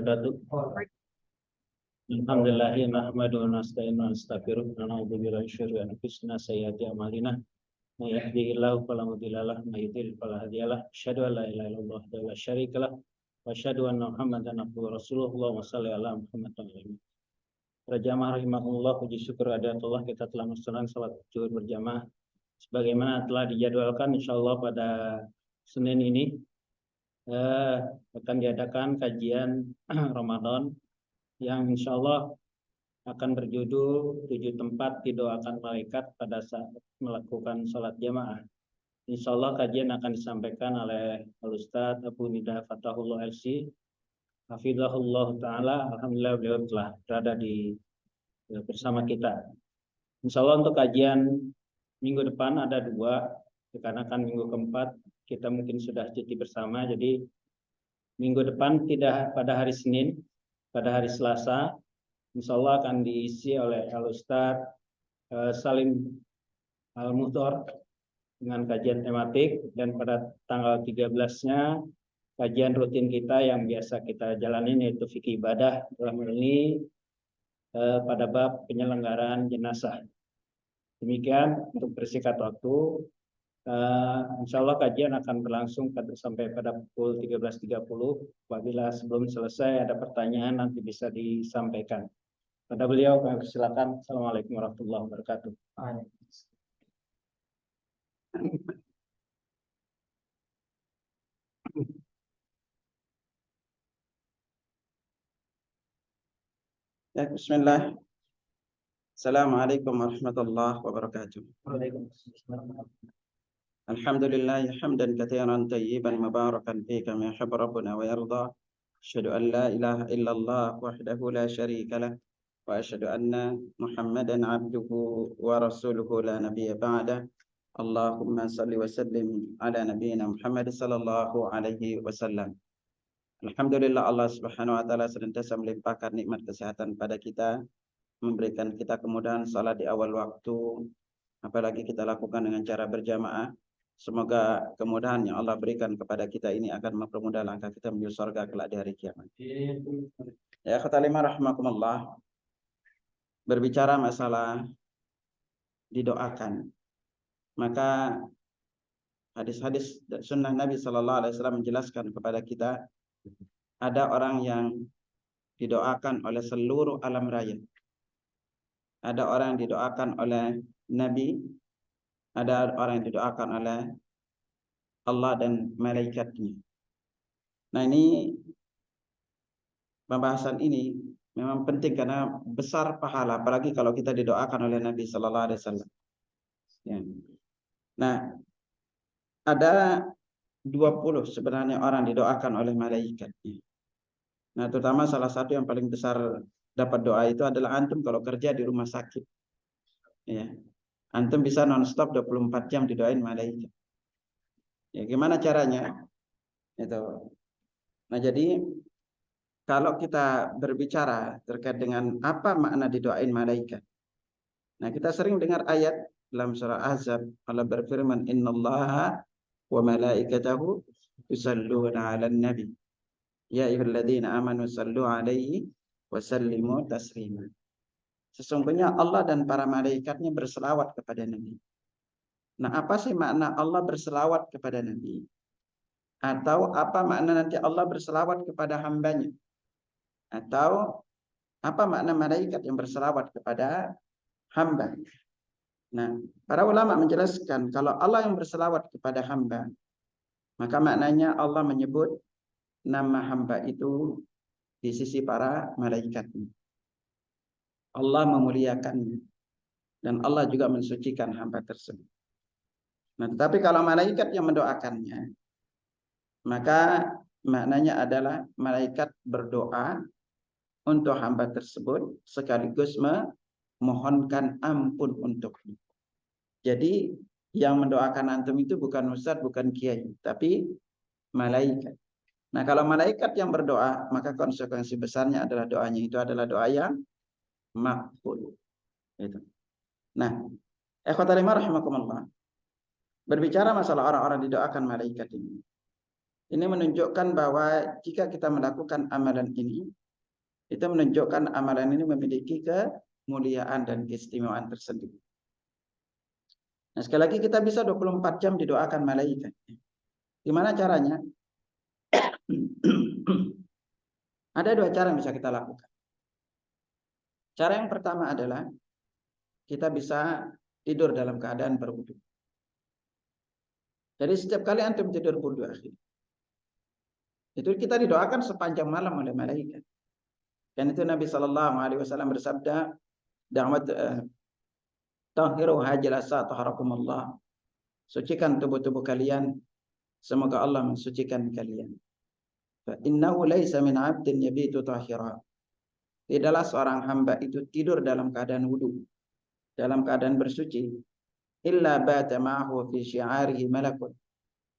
wabarakatuh. Alhamdulillah nahmaduhu wa nasta'inuhu wa nastaghfiruh wa na'udzu billahi min syururi anfusina wa sayyiati a'malina. May yahdihillahu fala mudilla lahu wa may yudlil fala hadiya lahu. Asyhadu an la ilaha illallah wahdahu la syarika lahu wa asyhadu anna Muhammadan abduhu wa rasuluhu. Allahumma shalli ala Muhammad wa ala alihi. Para jamaah rahimahullah, puji syukur hadirat Allah, kita telah melaksanakan salat zuhur berjamaah sebagaimana telah dijadwalkan. Insyaallah pada Senin ini akan diadakan kajian Ramadan yang insya Allah akan berjudul 7 tempat didoakan malaikat pada saat melakukan sholat jamaah. Insya Allah kajian akan disampaikan oleh Al-Ustadz Abu Nida Fatahullah LC Hafizahullah Ta'ala. Alhamdulillah beliau telah berada bersama kita. Insya Allah untuk kajian minggu depan ada 2, dikarenakan minggu keempat kita mungkin sudah cuti bersama, jadi minggu depan tidak pada hari Senin, pada hari Selasa, insya Allah akan diisi oleh Al-Ustadz Salim Al-Muhtor dengan kajian tematik, dan pada tanggal 13-nya kajian rutin kita yang biasa kita jalani yaitu fikih ibadah dalam hal ini pada bab penyelenggaraan jenazah. Demikian untuk bersingkat waktu. Insya Allah kajian akan berlangsung sampai pada pukul 13.30. Apabila sebelum selesai ada pertanyaan nanti bisa disampaikan. Pada beliau kami persilakan. Assalamualaikum warahmatullahi wabarakatuh. Ya, bismillah. Assalamualaikum warahmatullahi wabarakatuh. Waalaikumsalam. Alhamdulillah hamdan katsiran tayyiban mubarakan fihi kama yuhibbu rabbuna wa yarda. Asyhadu an la ilaha illallah wahdahu la syarika lah wa asyhadu anna Muhammadan abduhu wa rasuluhu la nabiyya ba'da. Allahumma salli wa sallim ala nabiyyina Muhammad sallallahu alaihi wasallam. Alhamdulillah Allah Subhanahu wa taala senantiasa melimpahkan nikmat kesehatan pada kita, memberikan kita kemudahan salat di awal waktu, apalagi kita lakukan dengan cara berjamaah. Semoga kemudahan yang Allah berikan kepada kita ini akan mempermudah langkah kita menuju surga kelak di hari kiamat. Ya khawatir rahimakumullah. Berbicara masalah didoakan, maka hadis-hadis sunnah Nabi sallallahu alaihi wasallam menjelaskan kepada kita ada orang yang didoakan oleh seluruh alam raya. Ada orang yang didoakan oleh Nabi, ada orang yang didoakan oleh Allah dan malaikatnya. Nah, ini pembahasan ini memang penting karena besar pahala, apalagi kalau kita didoakan oleh Nabi sallallahu alaihi wasallam. Ya. Nah, ada 20 sebenarnya orang didoakan oleh malaikatnya. Nah, terutama salah satu yang paling besar dapat doa itu adalah antum kalau kerja di rumah sakit. Ya. Antum bisa non-stop 24 jam didoain malaikat. Ya, gimana caranya? Itu. Nah, jadi kalau kita berbicara terkait dengan apa makna didoain malaikat. Nah, kita sering dengar ayat dalam surah Ahzab, Allah berfirman, "Innallaha wa malaikatahu yusalluna 'alan nabi. Ya ayyuhalladzina amanu sallu 'alaihi wa sallimu taslima." Sesungguhnya Allah dan para malaikatnya berselawat kepada Nabi. Nah, apa sih makna Allah berselawat kepada Nabi? Atau apa makna nanti Allah berselawat kepada hambanya? Atau apa makna malaikat yang berselawat kepada hamba? Nah, para ulama menjelaskan kalau Allah yang berselawat kepada hamba, maka maknanya Allah menyebut nama hamba itu di sisi para malaikatnya. Allah memuliakannya dan Allah juga mensucikan hamba tersebut. Nah, tetapi kalau malaikat yang mendoakannya, maka maknanya adalah malaikat berdoa untuk hamba tersebut sekaligus memohonkan ampun untuknya. Jadi yang mendoakan antum itu bukan ustadz, bukan kiai, tapi malaikat. Nah, kalau malaikat yang berdoa, maka konsekuensi besarnya adalah doanya itu adalah doa yang makbul. Itu. Nah, ikhwatal iman rahimakumullah. Berbicara masalah orang-orang didoakan malaikat ini. Ini menunjukkan bahwa jika kita melakukan amalan ini, itu menunjukkan amalan ini memiliki kemuliaan dan keistimewaan tersendiri. Nah, sekali lagi kita bisa 24 jam didoakan malaikat. Gimana caranya? Ada dua cara yang bisa kita lakukan. Cara yang pertama adalah kita bisa tidur dalam keadaan berwudu. Jadi setiap kali antum tidur wudu itu kita didoakan sepanjang malam oleh malaikat. Dan itu Nabi Shallallahu Alaihi Wasallam bersabda, "Da'wat tahiru hajilasa taharakumullah." Sucikan tubuh-tubuh kalian, semoga Allah mensucikan kalian. Fa innahu laisa min 'abdin yabitu tahira. Tidaklah seorang hamba itu tidur dalam keadaan wudu, dalam keadaan bersuci, illa bata ma'ahu fi syi'arihi malakun.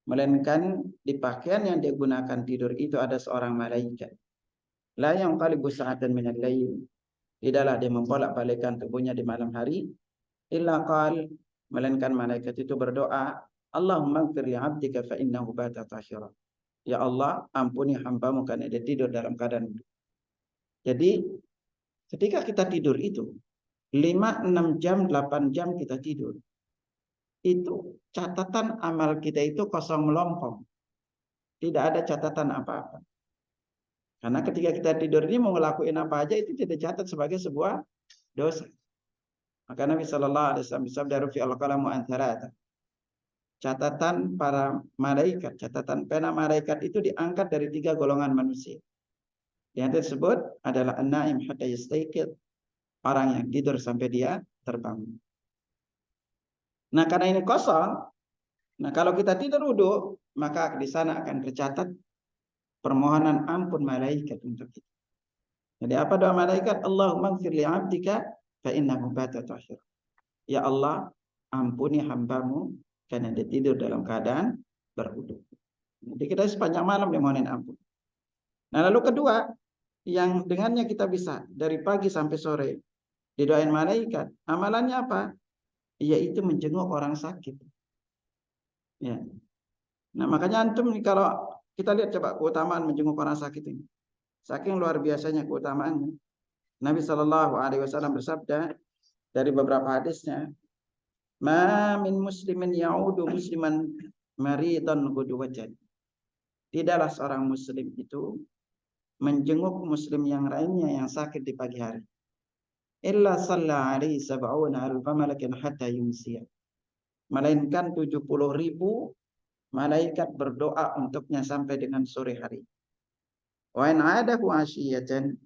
Melainkan di pakaian yang dia gunakan tidur itu ada seorang malaikat. La yanqalibu sa'atan minal lail. Tidaklah dia membolak-balikkan tubuhnya di malam hari. Illa qal, melainkan malaikat itu berdoa, Allahumma ighfir li 'abdika fa innahu bata tahira. Ya Allah, ampuni hambamu karena dia tidur dalam keadaan wudu. Jadi ketika kita tidur itu 5, 6 jam, 8 jam kita tidur, itu catatan amal kita itu kosong melompong. Tidak ada catatan apa-apa. Karena ketika kita tidur ini mau ngelakuin apa aja itu tidak catat sebagai sebuah dosa. Maka Nabi Shallallahu Alaihi Wasallam bersabda, "Rufi'al qalamu an thalatha." Catatan para malaikat, catatan pena malaikat itu diangkat dari 3 golongan manusia. Yang tersebut adalah an-naim hatta yastayqidh, orang yang tidur sampai dia terbangun. Nah, karena ini kosong, nah kalau kita tidur wudu, maka di sana akan tercatat permohonan ampun malaikat untuk kita. Jadi apa doa malaikat? Allahumma ighfir li 'abdika fa innahu bata tahira. Ya Allah, ampuni hambamu karena dia tidur dalam keadaan berwudu. Jadi kita sepanjang malam dimohonin ampun. Nah, lalu kedua, yang dengannya kita bisa dari pagi sampai sore didoain malaikat. Amalannya apa? Yaitu menjenguk orang sakit. Ya. Nah, makanya antum nih kalau kita lihat coba keutamaan menjenguk orang sakit ini. Saking luar biasanya keutamaannya. Nabi Shallallahu Alaihi Wasallam bersabda dari beberapa hadisnya, "Ma min muslimin ya'udu musliman maridan ghudwatan." Tidaklah seorang muslim itu menjenguk muslim yang lainnya yang sakit di pagi hari. Illa salla alaihi sab'una alfa malakin hatta yumsiya. Melainkan 70.000 malaikat berdoa untuknya sampai dengan sore hari. Wa in adahu asyiyatan,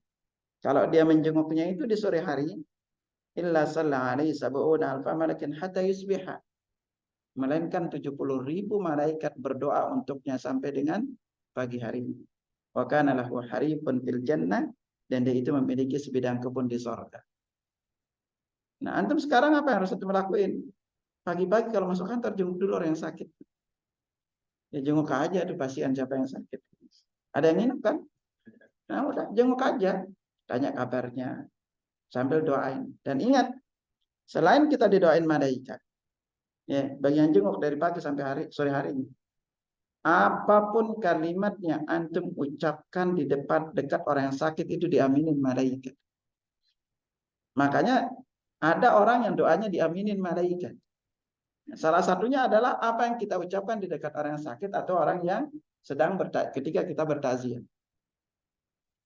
kalau dia menjenguknya itu di sore hari, illa salla alaihi sab'una alfa malakin hatta yusbiha. Melainkan 70.000 malaikat berdoa untuknya sampai dengan pagi hari. Wa kana lahu harifun fil jannah, dan dia itu memiliki sebidang kebun di surga. Nah, antum sekarang apa yang harus antum lakuin? Pagi-pagi kalau masuk kantor jenguk dulu orang yang sakit. Ya jenguk aja tuh pasien siapa yang sakit. Ada yang nginep kan? Nah, udah jenguk aja. Tanya kabarnya sambil doain. Dan ingat, selain kita didoain malaikat, ya, bagi yang jenguk dari pagi sampai sore hari ini, apapun kalimat yang antum ucapkan di dekat orang yang sakit itu diaminin malaikat. Makanya ada orang yang doanya diaminin malaikat. Salah satunya adalah apa yang kita ucapkan di dekat orang yang sakit atau orang yang sedang ketika kita bertaziah.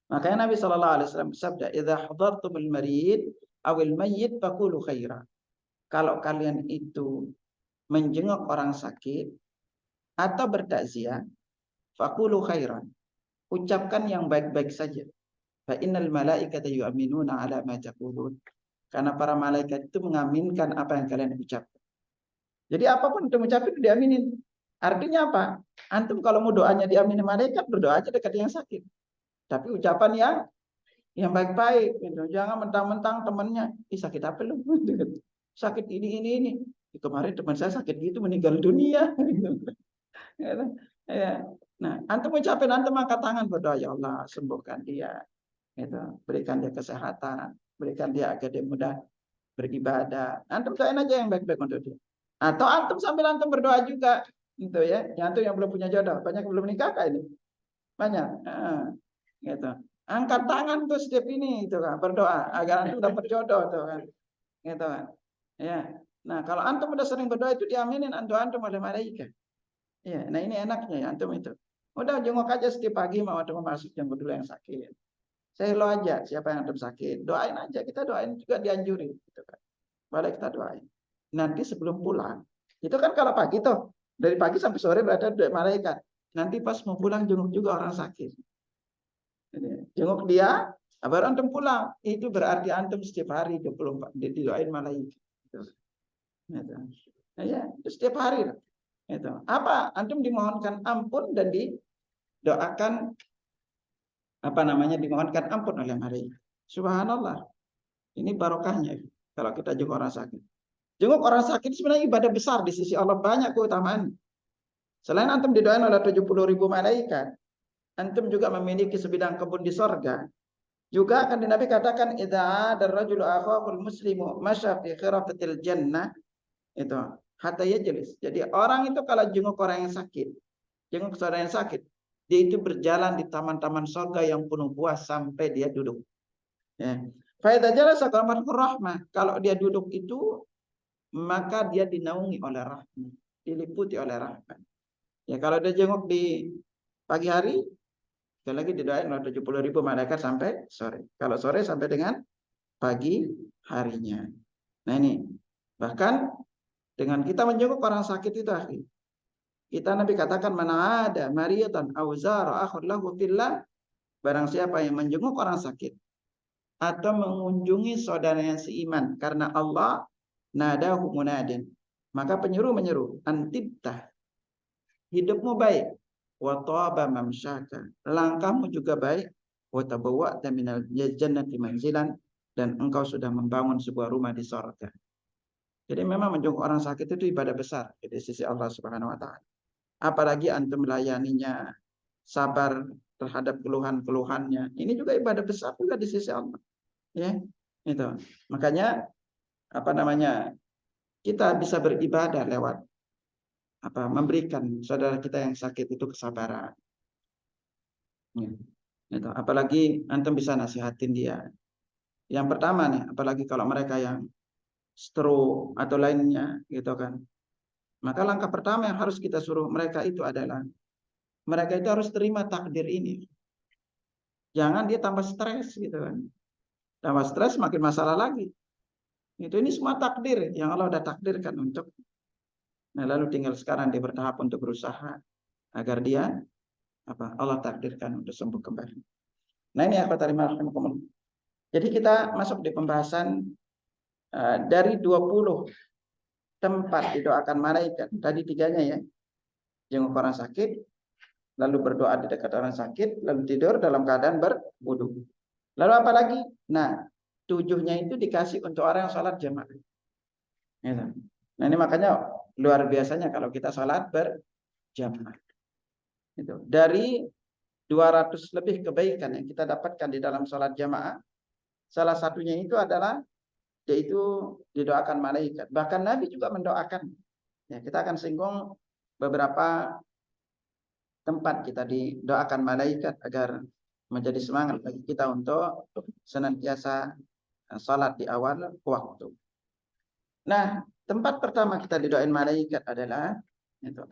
Makanya Nabi Shallallahu Alaihi Wasallam bersabda, "Idza hadartumul marid awil mayyit faqulu khaira." Kalau kalian itu menjenguk orang sakit atau bertakziah, faqulu khairan. Ucapkan yang baik-baik saja. Fa innal malaikata yu'minuna ala ma taqulun. Karena para malaikat itu mengaminkan apa yang kalian ucapkan. Jadi apapun itu ucapin itu diaminin. Artinya apa? Antum kalau mau doanya diaminin malaikat, berdoa aja dekat yang sakit. Tapi ucapan yang baik-baik gitu. Jangan mentang-mentang temannya, sakit apa lu? Sakit ini. Kemarin teman saya sakit gitu meninggal dunia. Ya. Nah, antum ucapin, antum angkat tangan berdoa, ya Allah sembuhkan dia. Gitu. Berikan dia kesehatan, berikan dia agar dia mudah beribadah. Antum doain aja yang baik-baik untuk dia. Atau antum sambil antum berdoa juga, Itu ya. Yang belum punya jodoh, banyak yang belum nikah ini. Banyak. Gitu. Angkat tangan tuh setiap ini itu kan, berdoa agar antum dapat jodoh tuh kan. Gitu kan. Ya. Nah, kalau antum udah sering berdoa itu diaminin antum oleh malaikat. Ya, nah ini enaknya ya antum itu. Udah jenguk aja setiap pagi mau antum masuk jenguk dulu yang sakit. Saya lo aja siapa yang antum sakit, doain aja, kita doain juga dianjurin gitu kan. Boleh kita doain. Nanti sebelum pulang, itu kan kalau pagi tuh, dari pagi sampai sore berada di malaikat. Nanti pas mau pulang jenguk juga orang sakit. Jenguk dia, baru antum pulang. Itu berarti antum setiap hari 24 didoain malaikat. Gitu. Nah, ya, setiap hari. Itu. Apa? Antum dimohonkan ampun dan didoakan dimohonkan ampun oleh malaikat. Subhanallah. Ini barokahnya kalau kita jenguk orang sakit. Jenguk orang sakit sebenarnya ibadah besar di sisi Allah, banyak keutamaan. Selain antum didoain oleh 70.000 malaikat, antum juga memiliki sebidang kebun di sorga. Juga akan Nabi katakan idza darrajulu akhul muslimu masya fi khirafatil jannah, itu hatta yajlis. Jadi orang itu kalau jenguk orang yang sakit, jenguk saudara yang sakit, dia itu berjalan di taman-taman surga yang penuh buah sampai dia duduk. Ya. Fa idza jalasa qamatur rahmah, kalau dia duduk itu maka dia dinaungi oleh rahmat, diliputi oleh rahmat. Ya kalau dia jenguk di pagi hari, sekali lagi didoain oleh 70.000 malaikat sampai sore. Kalau sore sampai dengan pagi harinya. Nah ini, bahkan dengan kita menjenguk orang sakit itu akhi, kita Nabi katakan mana ada mariyatan auzara akhir lahu fillah, barang siapa yang menjenguk orang sakit atau mengunjungi saudaranya seiman karena Allah, nadahu munadin, maka penyuruh menyeru, antibtah, hidupmu baik, wa thaba mamsyaka, langkahmu juga baik, wa tabawwa'ta minal jannati manzilan, dan engkau sudah membangun sebuah rumah di surga. Jadi memang menjenguk orang sakit itu ibadah besar di sisi Allah Subhanahu wa taala. Apalagi antum melayaninya, sabar terhadap keluhan-keluhannya. Ini juga ibadah besar juga di sisi Allah. Ya. Itu. Makanya kita bisa beribadah lewat memberikan saudara kita yang sakit itu kesabaran. Ya. Itu. Apalagi antum bisa nasihatin dia. Yang pertama nih, apalagi kalau mereka yang stroke atau lainnya gitu kan. Maka langkah pertama yang harus kita suruh mereka itu adalah mereka itu harus terima takdir ini. Jangan dia tambah stres gitu kan. Tambah stres makin masalah lagi. Ini semua takdir yang Allah sudah takdirkan untuk. Nah, lalu tinggal sekarang dia bertahap untuk berusaha agar dia Allah takdirkan untuk sembuh kembali. Nah, ini apa tadi maksudnya. Jadi kita masuk di pembahasan dari 20 tempat didoakan malaikat. Tadi 3-nya ya. Jenguk orang sakit, lalu berdoa di dekat orang sakit, lalu tidur dalam keadaan berwudu. Lalu apa lagi? Nah, 7-nya itu dikasih untuk orang yang sholat jamaah. Nah, ini makanya luar biasanya kalau kita sholat berjamaah. Dari 200 lebih kebaikan yang kita dapatkan di dalam sholat jamaah, salah satunya itu adalah yaitu didoakan malaikat. Bahkan Nabi juga mendoakan. Ya, kita akan singgung beberapa tempat kita didoakan malaikat agar menjadi semangat bagi kita untuk senantiasa salat di awal waktu. Nah, tempat pertama kita didoain malaikat adalah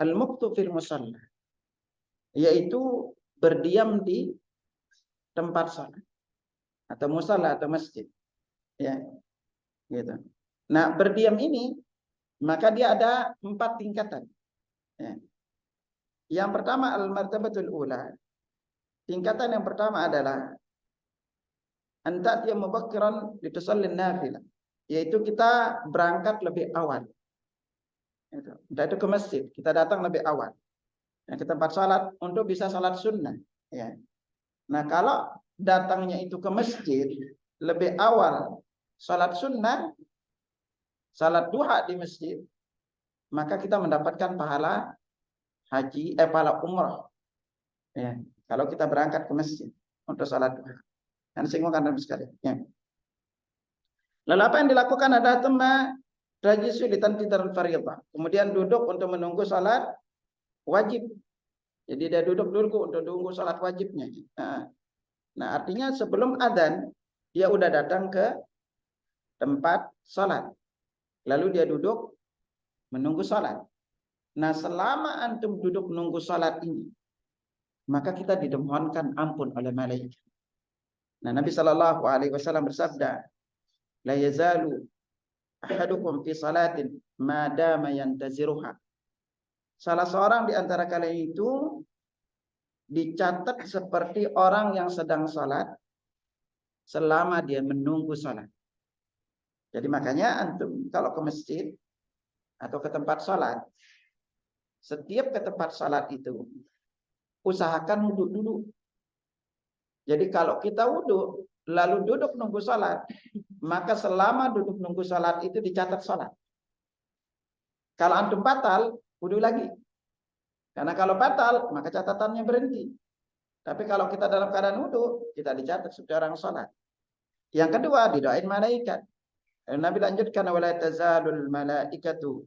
al-muqtu fil musalla, yaitu berdiam di tempat salat atau musalla atau masjid. Ya, gitu. Nah, berdiam ini maka dia ada 4 tingkatan. Ya. Yang pertama al-martabatul ula. Tingkatan yang pertama adalah anta'tiya mubakkiran litusalli nafilah, yaitu kita berangkat lebih awal. Itu ke masjid, kita datang lebih awal. Ke tempat salat untuk bisa salat sunnah. Ya. Nah, kalau datangnya itu ke masjid lebih awal salat sunnah, salat duha di masjid, maka kita mendapatkan pahala haji, pahala umrah. Ya. Kalau kita berangkat ke masjid untuk salat duha. Dan singgung kan sekali. Ya. Lalu apa yang dilakukan adalah tema rajisu litantidarul fardhah. Kemudian duduk untuk menunggu salat wajib. Jadi dia duduk dulu untuk tunggu salat wajibnya. Nah, artinya sebelum adzan dia udah datang ke tempat salat. Lalu dia duduk menunggu salat. Nah, selama antum duduk menunggu salat ini, maka kita dimohonkan ampun oleh malaikat. Nah, Nabi sallallahu alaihi wasallam bersabda, "La yazalu ahadukum fi salatin ma dama yantaziruha." Salah seorang di antara kalian itu dicatat seperti orang yang sedang salat selama dia menunggu salat. Jadi makanya antum kalau ke masjid atau ke tempat salat, setiap ke tempat salat itu usahakan wudhu dulu. Jadi kalau kita wudhu lalu duduk nunggu salat, maka selama duduk nunggu salat itu dicatat salat. Kalau antum batal, wudhu lagi. Karena kalau batal, maka catatannya berhenti. Tapi kalau kita dalam keadaan wudhu, kita dicatat sebagai orang salat. Yang kedua, didoain malaikat. Nabi lanjutkan, wala tazalul malaikatu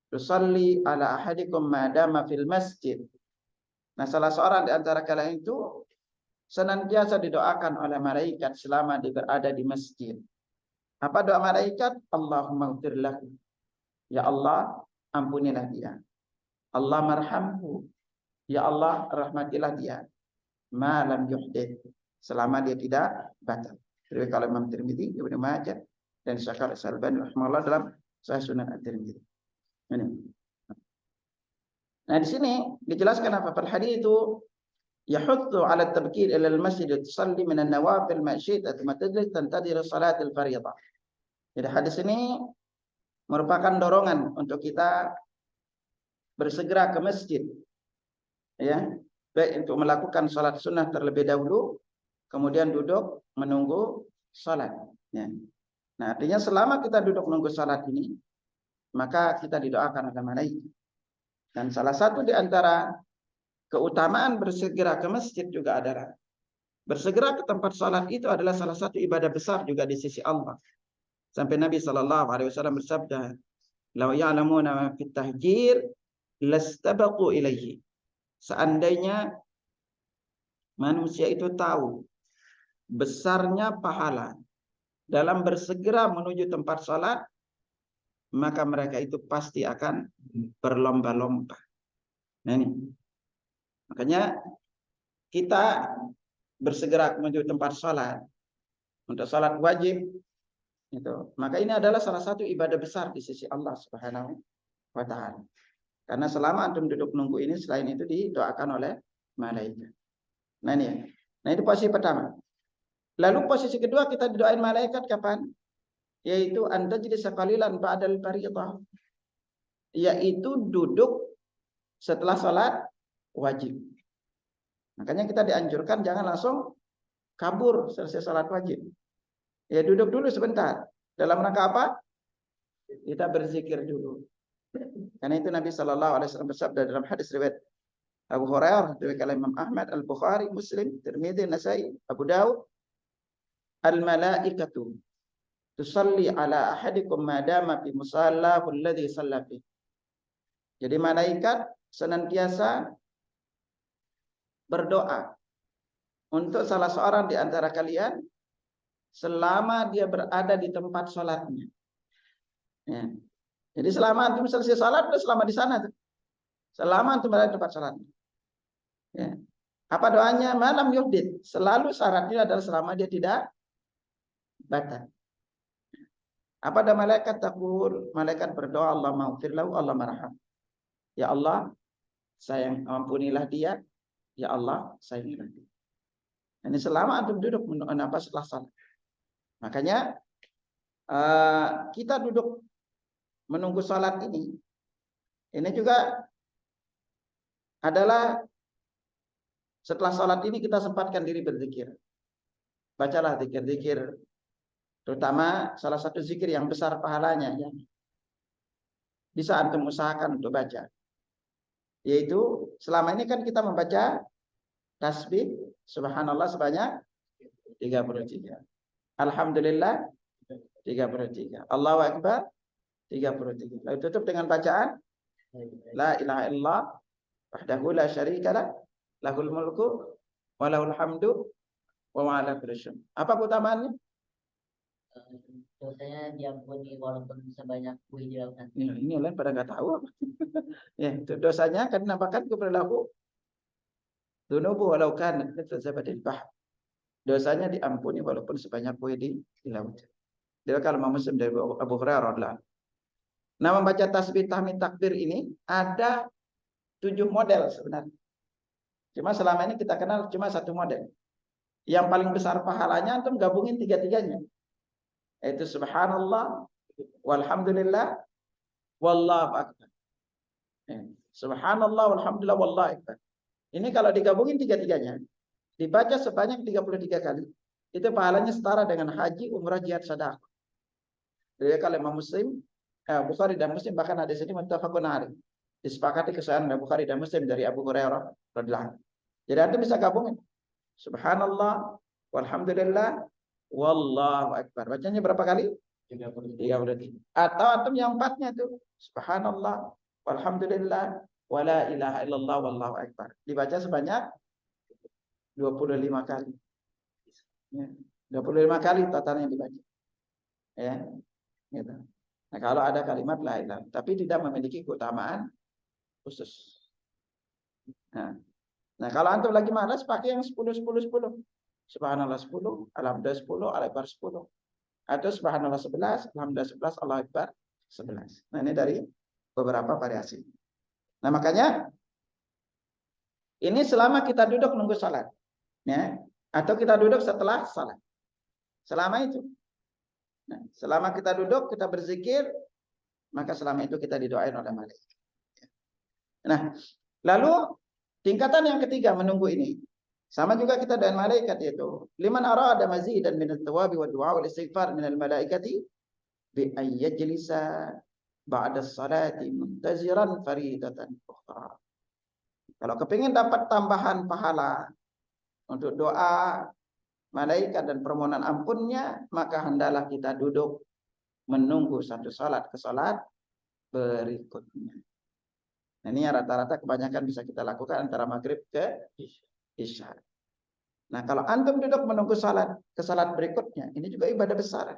tusalli ala ahadikum ma dama fil masjid. Nah, salah seorang di antara kalian itu senantiasa didoakan oleh malaikat selama dia berada di masjid. Apa doa malaikat? Allahumma ighfir lahu. Ya Allah, ampunilah dia. Allah marhamhu. Ya Allah, rahmatilah dia. Ma lam yuhdith. Selama dia tidak batal. Jadi kalau Imam Tirmidzi, Ibnu Majah dan Syekh Al-Albani rahimahullah dalam Sahih Sunan At-Tirmidzi. Ini. Nah, di sini dijelaskan apa fal hadits itu yahuttu 'ala at-tabkir ila al-masjid tusalli min an-nawafil ma syi'ta thumma tajlis tantadir salat al-fardhah. Jadi hadis ini merupakan dorongan untuk kita bersegera ke masjid. Ya, baik untuk melakukan salat sunnah terlebih dahulu, kemudian duduk menunggu salat. Ya. Nah, artinya selama kita duduk menunggu salat ini, maka kita didoakan oleh malaikat. Dan salah satu di antara keutamaan bersegera ke masjid juga adalah bersegera ke tempat salat itu adalah salah satu ibadah besar juga di sisi Allah. Sampai Nabi sallallahu alaihi wasallam bersabda, "Law ya'lamuna ma fit tahjir lastabaqu ilaihi." Seandainya manusia itu tahu besarnya pahala dalam bersegera menuju tempat salat, maka mereka itu pasti akan berlomba-lomba. Nah, ini. Makanya kita bersegera menuju tempat salat untuk salat wajib itu. Maka ini adalah salah satu ibadah besar di sisi Allah Subhanahu wa taala. Karena selama antum duduk nunggu ini, selain itu didoakan oleh malaikat. Nah, ini ya. Nah, itu posisi pertama. Lalu posisi kedua kita didoain malaikat kapan? Yaitu anta jadi sekalilan ba'dal fardhah. Yaitu duduk setelah salat wajib. Makanya kita dianjurkan jangan langsung kabur selesai salat wajib. Ya duduk dulu sebentar. Dalam rangka apa? Kita berzikir dulu. Karena itu Nabi sallallahu alaihi wasallam bersabda dalam hadis riwayat Abu Hurairah, riwayat Imam Ahmad, Al-Bukhari, Muslim, Tirmidzi, Nasai, Abu Daud, al-malaikatu tusalli ala ahadikum ma dama fi musallahu alladhi shalla fi. Jadi malaikat senantiasa berdoa untuk salah seorang di antara kalian selama dia berada di tempat salatnya. Ya. Jadi selama antum selesai salat, selama di sana tuh. Selama antum berada di tempat salatnya. Ya. Apa doanya? Malam yuhdith. Selalu syaratnya adalah selama dia tidak batal. Apa ada malaikat takul? Malaikat berdoa, Allah maghfir lahu, Allah marham. Ya Allah, sayang ampunilah dia. Ya Allah, sayangilah dia. Ini selama antum duduk menapa setelah salat. Makanya kita duduk menunggu salat ini juga adalah setelah salat ini kita sempatkan diri berzikir. Bacalah zikir-zikir, terutama salah satu zikir yang besar pahalanya ya. Bisa antum usahakan untuk baca. Yaitu selama ini kan kita membaca tasbih subhanallah sebanyak 33. Alhamdulillah 33. Allahu akbar 33. Lalu tutup dengan bacaan la ilaha illallah Wahdahu la syarikalah, lahul mulku wa lahul hamdu wa huwa ala kulli syai'. Apa keutamaannya? Dosanya diampuni walaupun sebanyak buih di lautan. Ya, ini lain pada nggak tahu apa. Ya, itu dosanya akan dinampakkan kepada lahu. Dunubu walau kanat mithla zabadil bahr. Dosanya diampuni walaupun sebanyak buih di laut. Dia kalau Muslim dari Abu Hurairah radhiyallahu anhu. Nah, membaca tasbih tahmid takbir ini ada 7 model sebenarnya. Cuma selama ini kita kenal cuma 1 model. Yang paling besar pahalanya antum gabungin 3-tiganya. Yaitu subhanallah, walhamdulillah, wallahu akbar. Subhanallah, walhamdulillah, wallahu akbar. Ini kalau digabungin 3-tiganya, dibaca sebanyak 33 kali, itu pahalanya setara dengan haji, umrah, jihad, sedekah. Jadi kalau Imam Muslim, Bukhari dan Muslim, bahkan hadis ini muttafaqun alaih. Disepakati kesahihan Bukhari dan Muslim dari Abu Hurairah radhiyallahu anhu. Jadi antum bisa gabungin. Subhanallah, walhamdulillah, wallahu akbar. Bacanya berapa kali? 33. Atau antum yang 4-nya tuh. Subhanallah, walhamdulillah, wala ilaha illallah, wallahu akbar. Dibaca sebanyak 25 kali. Ya, 25 kali totalnya dibaca. Ya. Gitu. Nah, kalau ada kalimat la ilaha, tapi tidak memiliki keutamaan khusus. Nah, kalau antum lagi malas pakai yang 10-10-10. Subhanallah 10, alhamdulillah 10, Allahu akbar 10. Atau subhanallah 11, alhamdulillah 11, Allahu akbar 11. Nah, ini dari beberapa variasi. Nah, makanya ini selama kita duduk nunggu salat, ya, atau kita duduk setelah salat. Selama itu. Nah, selama kita duduk, kita berzikir, maka selama itu kita didoain oleh malaikat. Nah, lalu tingkatan yang ketiga menunggu ini. Sama juga kita dan malaikat yaitu liman arada mazidan min at-tawabi wa du'a wal istighfar min al-malaikati bi ayyajlisa ba'da as-salati muntaziran faridatan ukhra. Kalau kepingin dapat tambahan pahala untuk doa malaikat dan permohonan ampunnya, maka hendaklah kita duduk menunggu satu salat ke salat berikutnya. Nah, ini rata-rata kebanyakan bisa kita lakukan antara maghrib ke isya. Nah, kalau antum duduk menunggu salat ke salat berikutnya, ini juga ibadah besar.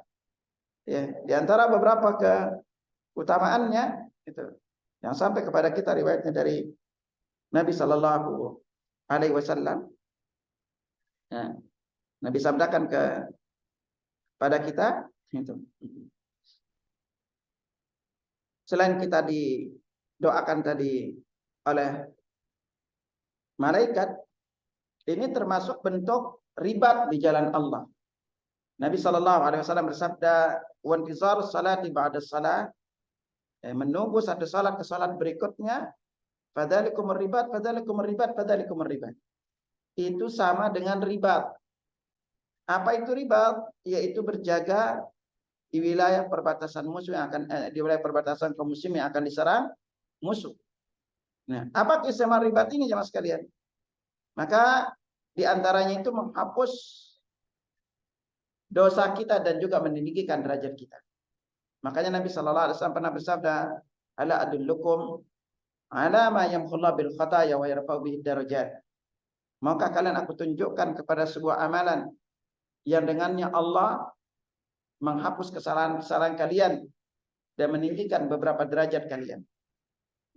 Ya, di antara beberapa keutamaannya itu yang sampai kepada kita riwayatnya dari Nabi Sallallahu Alaihi Wasallam. Ya, Nabi sabdakan kepada kita itu. Selain kita didoakan tadi oleh malaikat, ini termasuk bentuk ribat di jalan Allah. Nabi Sallallahu Alaihi Wasallam bersabda, "Wantizar salati ba'da salat," menunggu satu salat ke salat berikutnya, fadzalikum ribat, fadzalikum ribat, fadzalikum ribat. Itu sama dengan ribat. Apa itu ribat? Yaitu berjaga di wilayah perbatasan musuh yang akan di wilayah perbatasan kaum muslim yang akan diserang musuh. Nah, apa keistimewaan ribat ini jemaah sekalian? Maka di antaranya itu menghapus dosa kita dan juga meninggikan derajat kita. Makanya Nabi Sallallahu Alaihi Wasallam pernah bersabda, "Ala adullukum ala ma yamhullahu bil khataya wa yarfa'u bihi darajat." Maka kalian aku tunjukkan kepada sebuah amalan yang dengannya Allah menghapus kesalahan-kesalahan kalian dan meninggikan beberapa derajat kalian.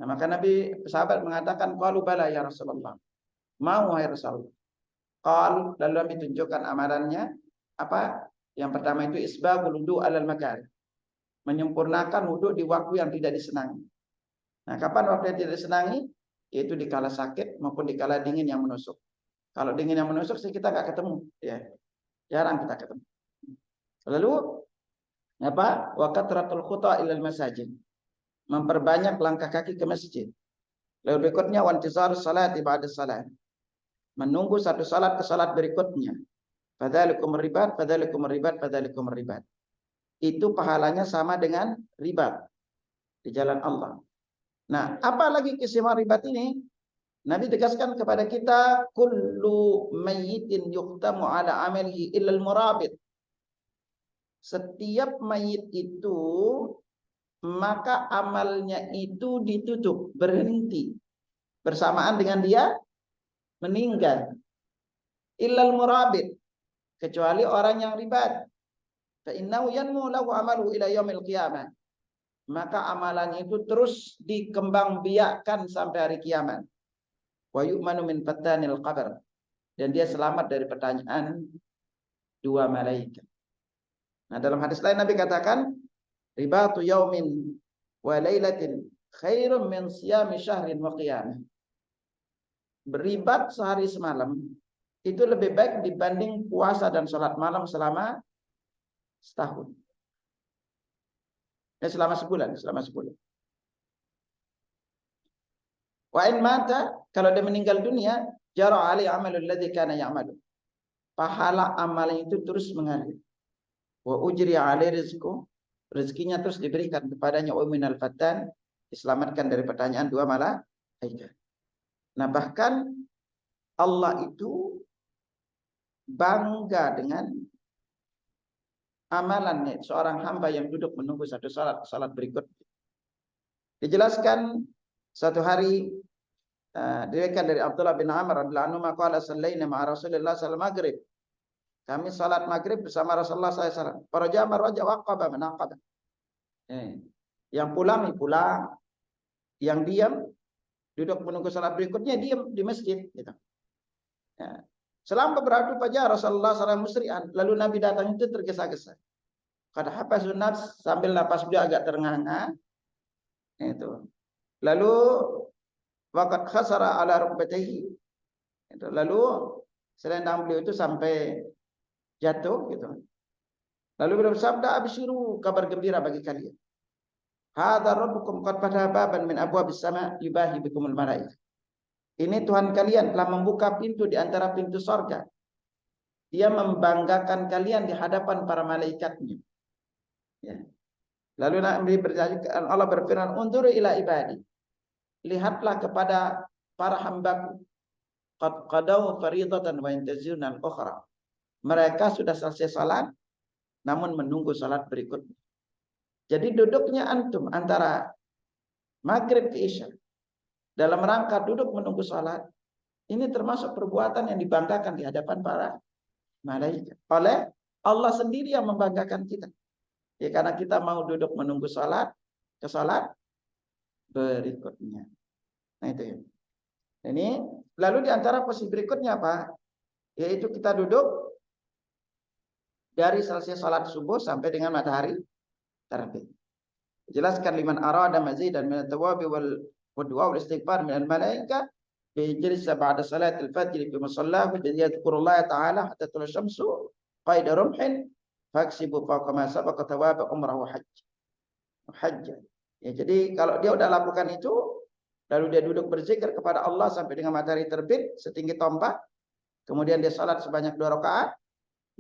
Nah, maka Nabi sahabat mengatakan, qalu bala ya Rasulullah. Mau wahai Rasulullah. Qal, lalu Nabi tunjukkan amalannya apa? Yang pertama itu isbagul wudu alal makari. Menyempurnakan wudu di waktu yang tidak disenangi. Nah, kapan waktu yang tidak disenangi? Yaitu dikala sakit maupun dikala dingin yang menusuk. Kalau dingin yang menusuk sih kita nggak ketemu, ya. Jarang kita ketemu. Lalu apa? Wa katratul khuta ilal masajid. Memperbanyak langkah kaki ke masjid. Lalu berikutnya wantizar salati ba'da salat. Menunggu satu salat ke salat berikutnya. Fadzalikum ribat, fadzalikum ribat, fadzalikum ribat. Itu pahalanya sama dengan ribat di jalan Allah. Nah, apa lagi keistimewaan ribat ini? Nabi tegaskan kepada kita, kullu mayyitin yuqtamu ala amalihi illal murabit. Setiap mayit itu maka amalnya itu ditutup, berhenti bersamaan dengan dia meninggal. Illal murabit, kecuali orang yang ribat. Fa innahu yanmu lahu amalu ila yaumil qiyamah. Maka amalannya itu terus dikembangbiakkan sampai hari kiamat. Wa yu'manu min fatanil qabr, dan dia selamat dari pertanyaan dua malaikat. Nah, dalam hadis lain Nabi katakan, ribatu yaumin wa lailatin khairun min siyami syahrin wa qiyamah. Beribat sehari semalam itu lebih baik dibanding puasa dan sholat malam selama setahun. Selama sebulan. Wa in mata, kalau dia meninggal dunia, jara ali amalul ladzi kana ya'malu. Pahala amalnya itu terus mengalir. Wa ujri alai rizqu, rezekinya terus diberikan kepadanya. Wa minal fatan, diselamatkan dari pertanyaan dua malaikat. Nah, bahkan Allah itu bangga dengan amalannya seorang hamba yang duduk menunggu satu salat berikut. Dijelaskan satu hari diriwayatkan dari Abdullah bin Amr radhiyallahu anhu maqala sallaina ma'a Rasulillah sallallahu maghrib. Kami salat maghrib bersama Rasulullah SAW. Para jamaah raja waqaba menaqaba. Yang pulang, yang diam duduk menunggu salat berikutnya diam di masjid. Gitu. Ya. Selama beberapa pagi Rasulullah SAW musri'an, lalu Nabi datang itu tergesa-gesa. Kada hafasun nafs, sambil napas beliau agak terengah-engah. Itu. Lalu waqad khasara ala rukbatayhi. Itu. Lalu selendang beliau itu sampai jatuh gitu. Lalu beliau bersabda, absyiru, kabar gembira bagi kalian. Hadza rabbukum qad fataha baban min abwabis sama yubahi bikumul malaikah. Ini Tuhan kalian telah membuka pintu di antara pintu surga. Dia membanggakan kalian di hadapan para malaikatnya. Ya. Lalu Allah berfirman, "Unzuru ila ibadi." Lihatlah kepada para hambaku. Qad qadaw faridatan wa yantaziruna al-ukhra. Mereka sudah selesai salat namun menunggu salat berikutnya. Jadi duduknya antum antara maghrib ke isya dalam rangka duduk menunggu salat, ini termasuk perbuatan yang dibanggakan di hadapan para malaikat. Oleh Allah sendiri yang membanggakan kita. Ya, karena kita mau duduk menunggu salat ke salat berikutnya. Nah itu ya. Ini lalu di antara posisi berikutnya apa? Yaitu kita duduk dari selesai salat subuh sampai dengan matahari terbit. Jelaskan liman arada mazidan min at-tawabi wal du'a wal istighfar min al-malaika bi jalsa ba'da salat al-fajr fi musallahu bi yadhkurullah ta'ala hatta tul syamsu qaida rumhin faksibu fawqa ma sabaqa thawab umrah wa hajj. Ya, jadi kalau dia udah lakukan itu lalu dia duduk berzikir kepada Allah sampai dengan matahari terbit setinggi tombak, kemudian dia salat sebanyak 2 rakaat,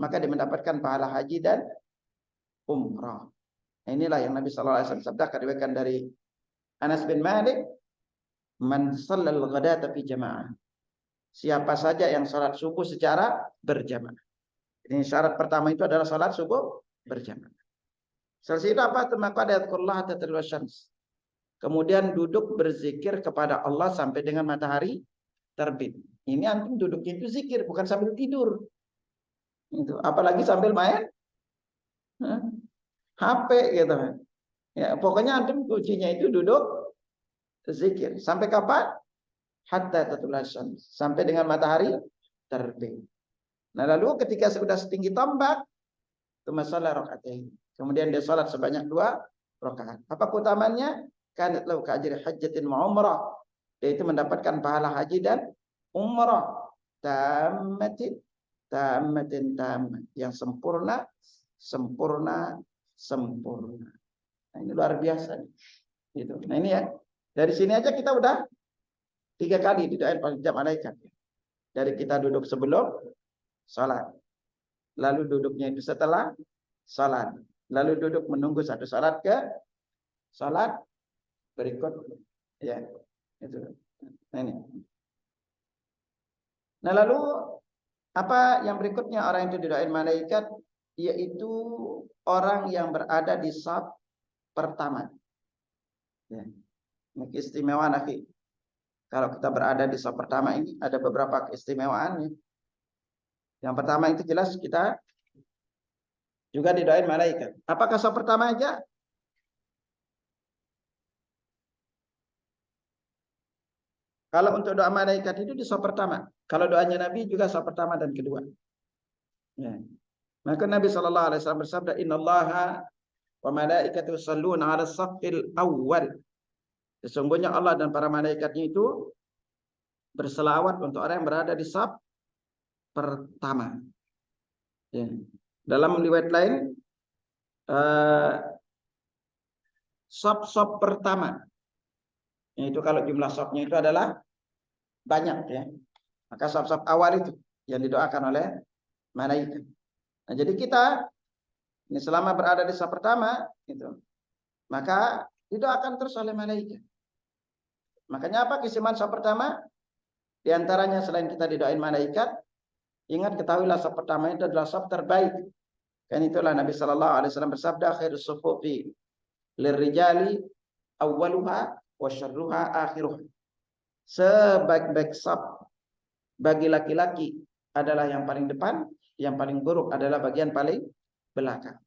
maka dia mendapatkan pahala haji dan umrah. Nah, inilah yang Nabi sallallahu alaihi wasallam sabdakan diriwayatkan dari Anas bin Malik, "Man shallal ghadata fi jamaah." Siapa saja yang salat subuh secara berjamaah. Ini syarat pertama itu adalah salat subuh berjamaah. Selesai itu apa? Maka yadhkurullah hatta tatlu syams. Kemudian duduk berzikir kepada Allah sampai dengan matahari terbit. Ini antum duduknya itu zikir, bukan sambil tidur. Itu, apalagi sambil main HP gitu. Ya, pokoknya antum kuncinya itu duduk zikir. Sampai kapan? Hatta tatlu syams. Sampai dengan matahari terbit. Nah, lalu ketika sudah setinggi tombak, tsumma shalla rakaatain. Kemudian dia salat sebanyak 2 rakaat. Apa keutamaannya? Kanat lahu ka'ajri hajjatin wa umrah. Yaitu mendapatkan pahala haji dan umrah. Tammatin yang sempurna. Nah, ini luar biasa. Gitu. Nah, ini ya. Dari sini aja kita udah 3 kali didoain oleh malaikat. Dari kita duduk sebelum salat. Lalu duduknya itu setelah salat. Lalu duduk menunggu satu salat ke salat berikut. Ya. Itu. Nah, ini. Nah, lalu apa yang berikutnya orang itu didoain malaikat, yaitu orang yang berada di saf pertama. Ya. Ini keistimewaan akhi. kalau kita berada di saf pertama ini ada beberapa keistimewaannya. Yang pertama itu jelas kita juga didoain malaikat. Apakah saf pertama aja? Kalau untuk doa malaikat itu di saf pertama. Kalau doanya Nabi juga saf pertama dan kedua. Ya. Maka Nabi SAW bersabda, Innallaha wa malaikatahu yusholluna 'alas saffil awwal. Sesungguhnya Allah dan para malaikatnya itu berselawat untuk orang yang berada di saf pertama. Ya. Dalam riwayat lain, saf pertama. Itu kalau jumlah safnya itu adalah banyak ya. Maka saf awal itu yang didoakan oleh malaikat. Nah, jadi kita ini selama berada di saf pertama itu, maka didoakan terus oleh malaikat. Makanya apa keistimewaan saf pertama? Di antaranya selain kita didoain malaikat, ingat ketahuilah saf pertama itu adalah saf terbaik. Kan itulah Nabi sallallahu alaihi wasallam bersabda, khairus sufufi lirrijali awwaluha wa syarruha akhiruha. Sebaik-baik saf bagi laki-laki adalah yang paling depan, yang paling buruk adalah bagian paling belakang.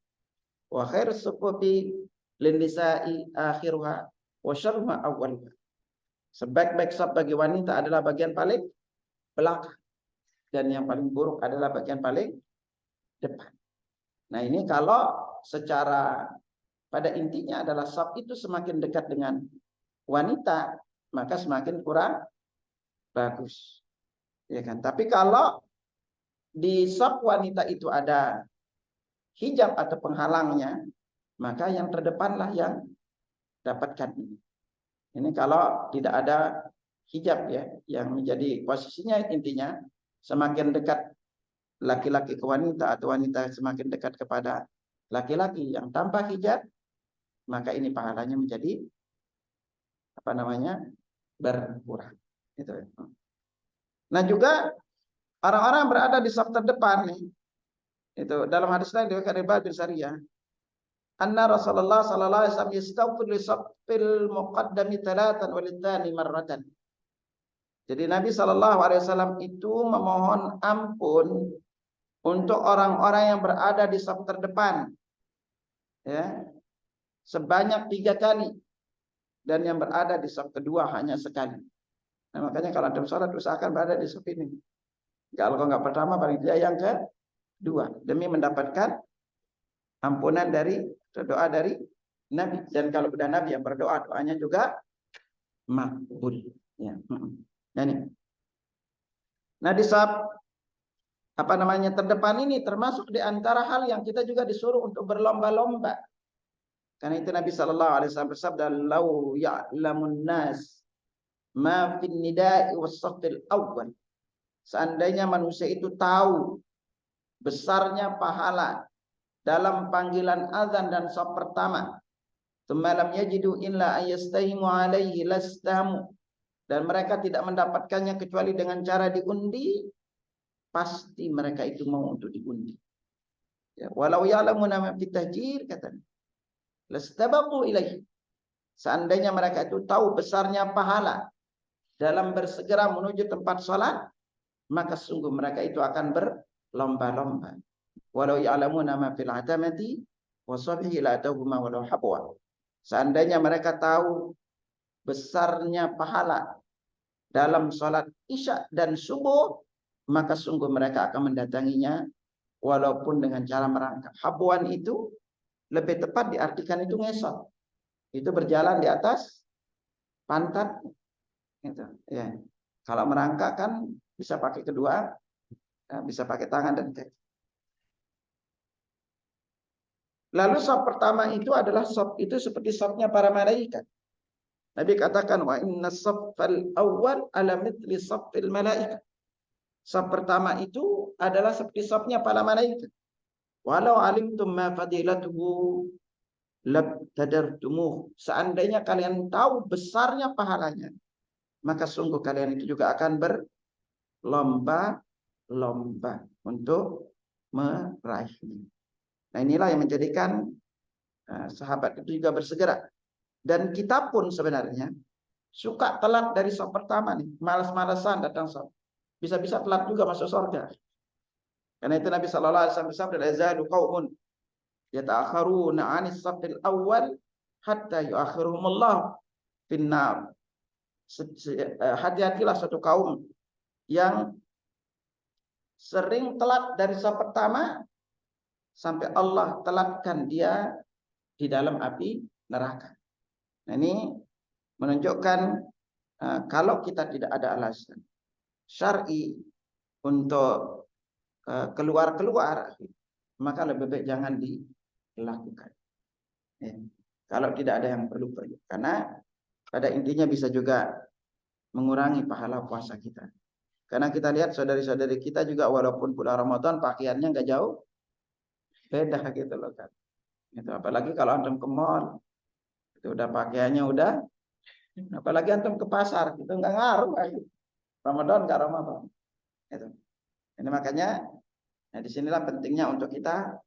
Wa khairus sufufi linnisa'i akhiruha wa syarruha awwaluha. Sebaik-baik saf bagi wanita adalah bagian paling belakang dan yang paling buruk adalah bagian paling depan. Nah, ini kalau secara pada intinya adalah saf itu semakin dekat dengan wanita, maka semakin kurang bagus. Ya kan? Tapi kalau di saf wanita itu ada hijab atau penghalangnya, maka yang terdepanlah yang dapatkan ini. Ini kalau tidak ada hijab ya, yang menjadi posisinya intinya semakin dekat laki-laki ke wanita atau wanita semakin dekat kepada laki-laki yang tanpa hijab, maka ini pahalanya menjadi berkurang. Itu. Nah juga orang-orang berada di saf terdepan nih. Itu dalam hadis lain diriwayatkan Ibnu bin Sariyah, anna Rasulullah sallallahu alaihi wasallam yastaghfir li saffil muqaddami 3 wa lidhani marratan. Jadi Nabi sallallahu alaihi wasallam itu memohon ampun untuk orang-orang yang berada di saf terdepan. Ya. Sebanyak 3 kali. Dan yang berada di saf kedua hanya sekali. Nah, makanya kalau ada sholat usahakan berada di saf ini. Kalau nggak pertama paling tidak yang kedua demi mendapatkan ampunan dari doa dari Nabi. Dan kalau sudah Nabi yang berdoa, doanya juga makbul. Ya. Nah, di saf terdepan ini termasuk di antara hal yang kita juga disuruh untuk berlomba-lomba. Karena itu Nabi sallallahu alaihi wasallam bersabda, "Lau ya'lamun nas ma fin nida'i was-saffil awwal." Seandainya manusia itu tahu besarnya pahala dalam panggilan azan dan saf pertama, "Tsumma lam yajidu illa ayastahimu alaihi lastamu." Dan mereka tidak mendapatkannya kecuali dengan cara diundi, pasti mereka itu mau untuk diundi. Ya, walau ya'lamuna ma fit tahjir katanya. Lastabaqu ilaihi. Seandainya mereka itu tahu besarnya pahala dalam bersegera menuju tempat salat, maka sungguh mereka itu akan berlomba-lomba. Walau ya'lamuna ma fil atamati wasabhi la tawhuma walau habwa. Seandainya mereka tahu besarnya pahala dalam salat Isya dan subuh, maka sungguh mereka akan mendatanginya walaupun dengan cara merangkak. Habwan itu lebih tepat diartikan itu ngesot. Itu berjalan di atas pantat. Gitu. Ya. Kalau merangkak kan bisa pakai kedua, bisa pakai tangan dan kaki. Lalu saf pertama itu adalah saf itu seperti safnya para malaikat. Nabi katakan, wa inna saffal awwal ala mithli saffil malaikat. Saf pertama itu adalah seperti safnya para malaikat. Walau alimtum ma fadilatuhu labtadartumuh. Seandainya kalian tahu besarnya pahalanya, maka sungguh kalian itu juga akan berlomba-lomba untuk meraihnya. Nah, inilah yang menjadikan sahabat itu juga bersegera. Dan kita pun sebenarnya suka telat dari saf pertama nih, malas-malasan datang saf, bisa-bisa telat juga masuk surga. Karena itu Nabi sallallahu alaihi wasallam bersabda, la yazadu qaumun yata'akharuna 'anis safil awwal hatta yu'akhiruhumullah finnar. Hati-hatilah suatu kaum yang sering telat dari saf pertama sampai Allah telatkan dia di dalam api neraka. Nah, ini menunjukkan kalau kita tidak ada alasan syar'i untuk keluar, maka lebih baik jangan dilakukan. Ya. Kalau tidak ada yang perlu. Karena pada intinya bisa juga mengurangi pahala puasa kita. Karena kita lihat saudari-saudari kita juga walaupun bulan Ramadan pakaiannya nggak jauh beda gitu loh kan. Itu apalagi kalau antum ke mall, itu udah pakaiannya udah, apalagi antum ke pasar, itu nggak ngaruh lagi. Ramadan nggak Ramadan. Itu. Ini makanya, nah disinilah pentingnya untuk kita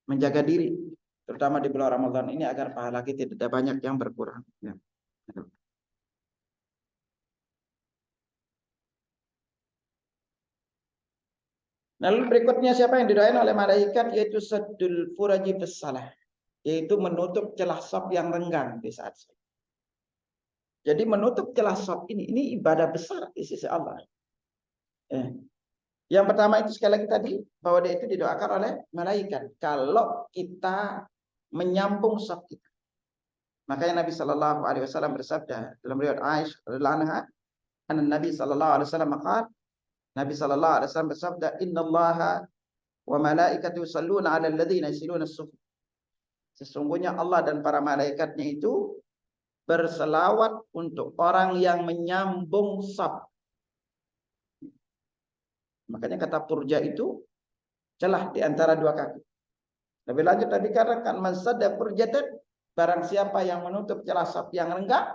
menjaga diri, terutama di bulan Ramadan ini agar pahala kita tidak banyak yang berkurang. Ya. Lalu berikutnya siapa yang didoain oleh malaikat, yaitu saddul furaji bisalah, yaitu menutup celah saf yang renggang di saat salat. Jadi menutup celah saf ini ibadah besar di sisi Allah. Yang pertama itu sekali lagi tadi bahwa dia itu didoakan oleh malaikat kalau kita menyambung saf kita. Makanya Nabi sallallahu alaihi wasallam bersabda dalam riwayat Aisyah radhiyallahu anha, Nabi sallallahu alaihi wasallam qala, Nabi sallallahu alaihi wasallam bersabda, "Innallaha wa malaikatahu yusholluna 'alal ladzina yasiluna as-suf." Sesungguhnya Allah dan para malaikatnya itu berselawat untuk orang yang menyambung saf. Makanya kata purja itu celah di antara dua kaki. Lebih lanjut Nabi katakan, "Man sadda purjatan," barang siapa yang menutup celah saf yang renggang,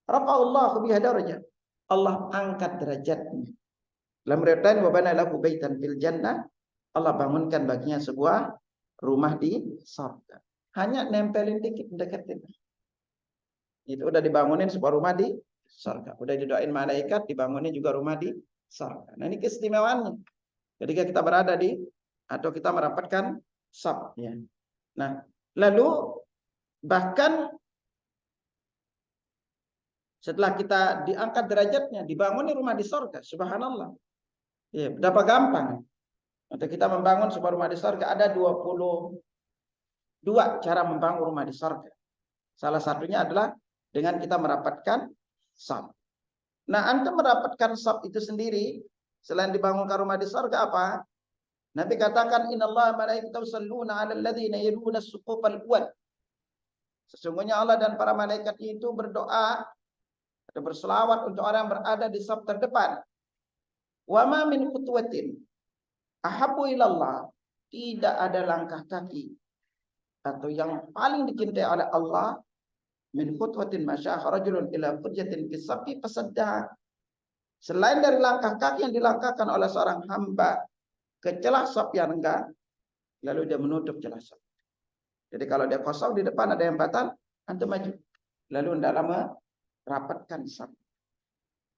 rafa'allahu biha darajat, Allah angkat derajatnya. Dalam riwayat lain, wa bana lahu baitan fil jannah, Allah bangunkan baginya sebuah rumah di surga. Hanya nempelin dikit, deketin. Itu udah dibangunin sebuah rumah di surga. Udah didoain malaikat, dibangunin juga rumah di surga. Nah, ini keistimewaannya. Ketika kita berada di atau kita merapatkan saf. Ya. Nah, lalu bahkan setelah kita diangkat derajatnya, dibangunin rumah di surga. Subhanallah. Ya, berapa gampang. Untuk kita membangun sebuah rumah di surga ada 22 cara membangun rumah di surga. Salah satunya adalah dengan kita merapatkan saf. Nah, antum merapatkan saf itu sendiri selain dibangunkan rumah di surga apa? Nabi katakan, "Innallaha malaikatahu yusholluna 'alal ladzina yaluna as-suqufal awwal." Sesungguhnya Allah dan para malaikat itu berdoa atau berselawat untuk orang yang berada di saf terdepan. Wa ma min khutwatin ahabbu ilallah, tidak ada langkah kaki atau yang paling dicintai oleh Allah min khutwatin masya'a rajulun ila furjatin fi safi fasadda, selain dari langkah kaki yang dilangkahkan oleh seorang hamba ke celah saf yang renggang, lalu dia menutup celah saf. Jadi kalau dia kosong di depan ada yang batal, antum maju, lalu hendaklah merapatkan saf.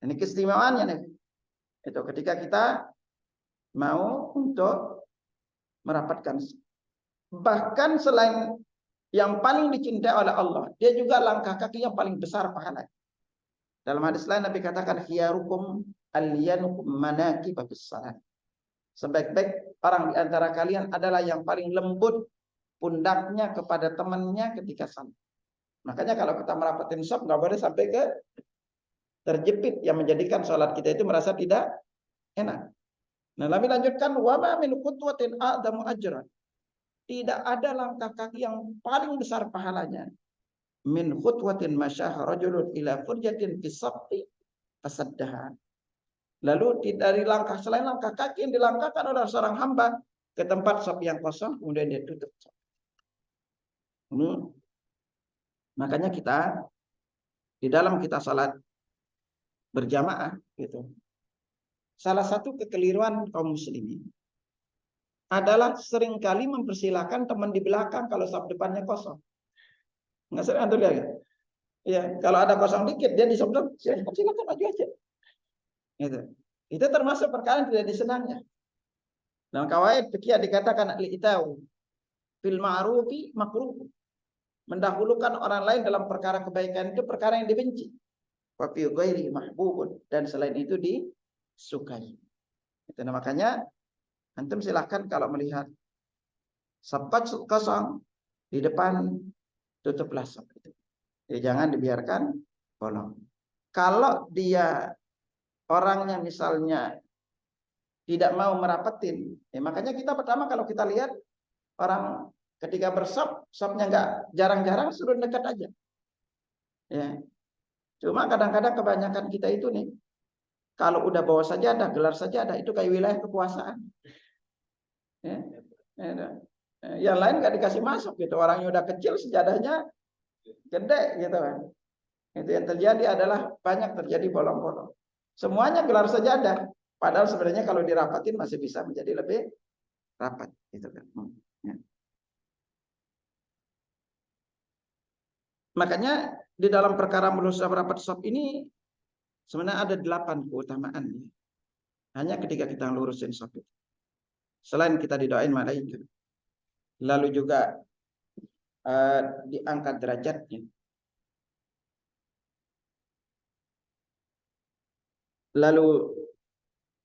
Ini keistimewaannya nih. Itu ketika kita mau untuk merapatkan. Bahkan selain yang paling dicintai oleh Allah, dia juga langkah kaki yang paling besar pahala. Dalam hadis lain Nabi katakan, "Khiyarukum al-yanukum manakib bis-salat." Sebaik-baik orang di antara kalian adalah yang paling lembut pundaknya kepada temannya ketika salat. Makanya kalau kita merapatin saf nggak boleh sampai ke terjepit yang menjadikan sholat kita itu merasa tidak enak. Nah, Nabi lanjutkan, wa ma min khutwatin a'damu ajran. Tidak ada langkah kaki yang paling besar pahalanya min khutwatin masyaha rajulun ila furjatin fi saffi fasaddaha. Lalu dari langkah selain langkah kaki yang dilangkahkan oleh seorang hamba ke tempat saf yang kosong kemudian dia tutup. Makanya kita di dalam kita salat berjamaah gitu. Salah satu kekeliruan kaum muslimin adalah seringkali mempersilahkan teman di belakang kalau saf depannya kosong. Nggak sering antum lihat. Ya, kalau ada kosong dikit dia disobrak, silakan maju aja. Gitu. Itu termasuk perkara yang tidak disenangnya. Dalam kawaid fikih dikatakan al-itau fil ma'rufi makruh. Mendahulukan orang lain dalam perkara kebaikan itu perkara yang dibenci. Wa fi ghairi mahbubun, dan selain itu disukai. Itu makanya antum silahkan kalau melihat saf kosong di depan, tutuplah saf itu. Jadi jangan dibiarkan bolong. Kalau dia orangnya misalnya tidak mau merapetin, ya makanya kita pertama kalau kita lihat orang ketika bersaf, safnya enggak jarang-jarang suruh dekat aja. Ya. Cuma kadang-kadang kebanyakan kita itu nih, kalau udah bawa sajadah, gelar sajadah, itu kayak wilayah kekuasaan. Ya. Ya. Yang lain nggak dikasih masuk gitu. Orangnya udah kecil, sejadahnya gede gitu kan. Itu yang terjadi adalah banyak terjadi bolong-bolong. Semuanya gelar sajadah. Padahal sebenarnya kalau dirapatin masih bisa menjadi lebih rapat gitu kan. Ya. Makanya di dalam perkara meluruskan rapat saf ini sebenarnya ada 8 keutamaan. Hanya ketika kita lurusin saf itu. Selain kita didoain malaikat, lalu juga diangkat derajatnya. Lalu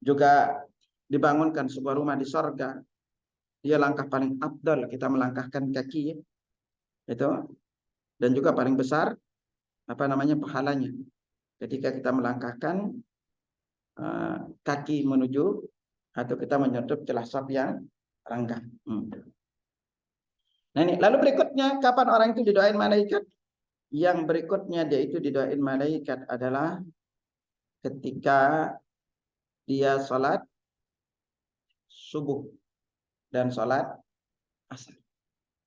juga dibangunkan sebuah rumah di sorga. Dia langkah paling afdal kita melangkahkan kaki itu, dan juga paling besar pahalanya ketika kita melangkahkan kaki menuju atau kita menyutup celah saf yang renggang. Nah ini, lalu berikutnya kapan orang itu didoain malaikat? Yang berikutnya dia itu didoain malaikat adalah ketika dia sholat subuh dan sholat asar.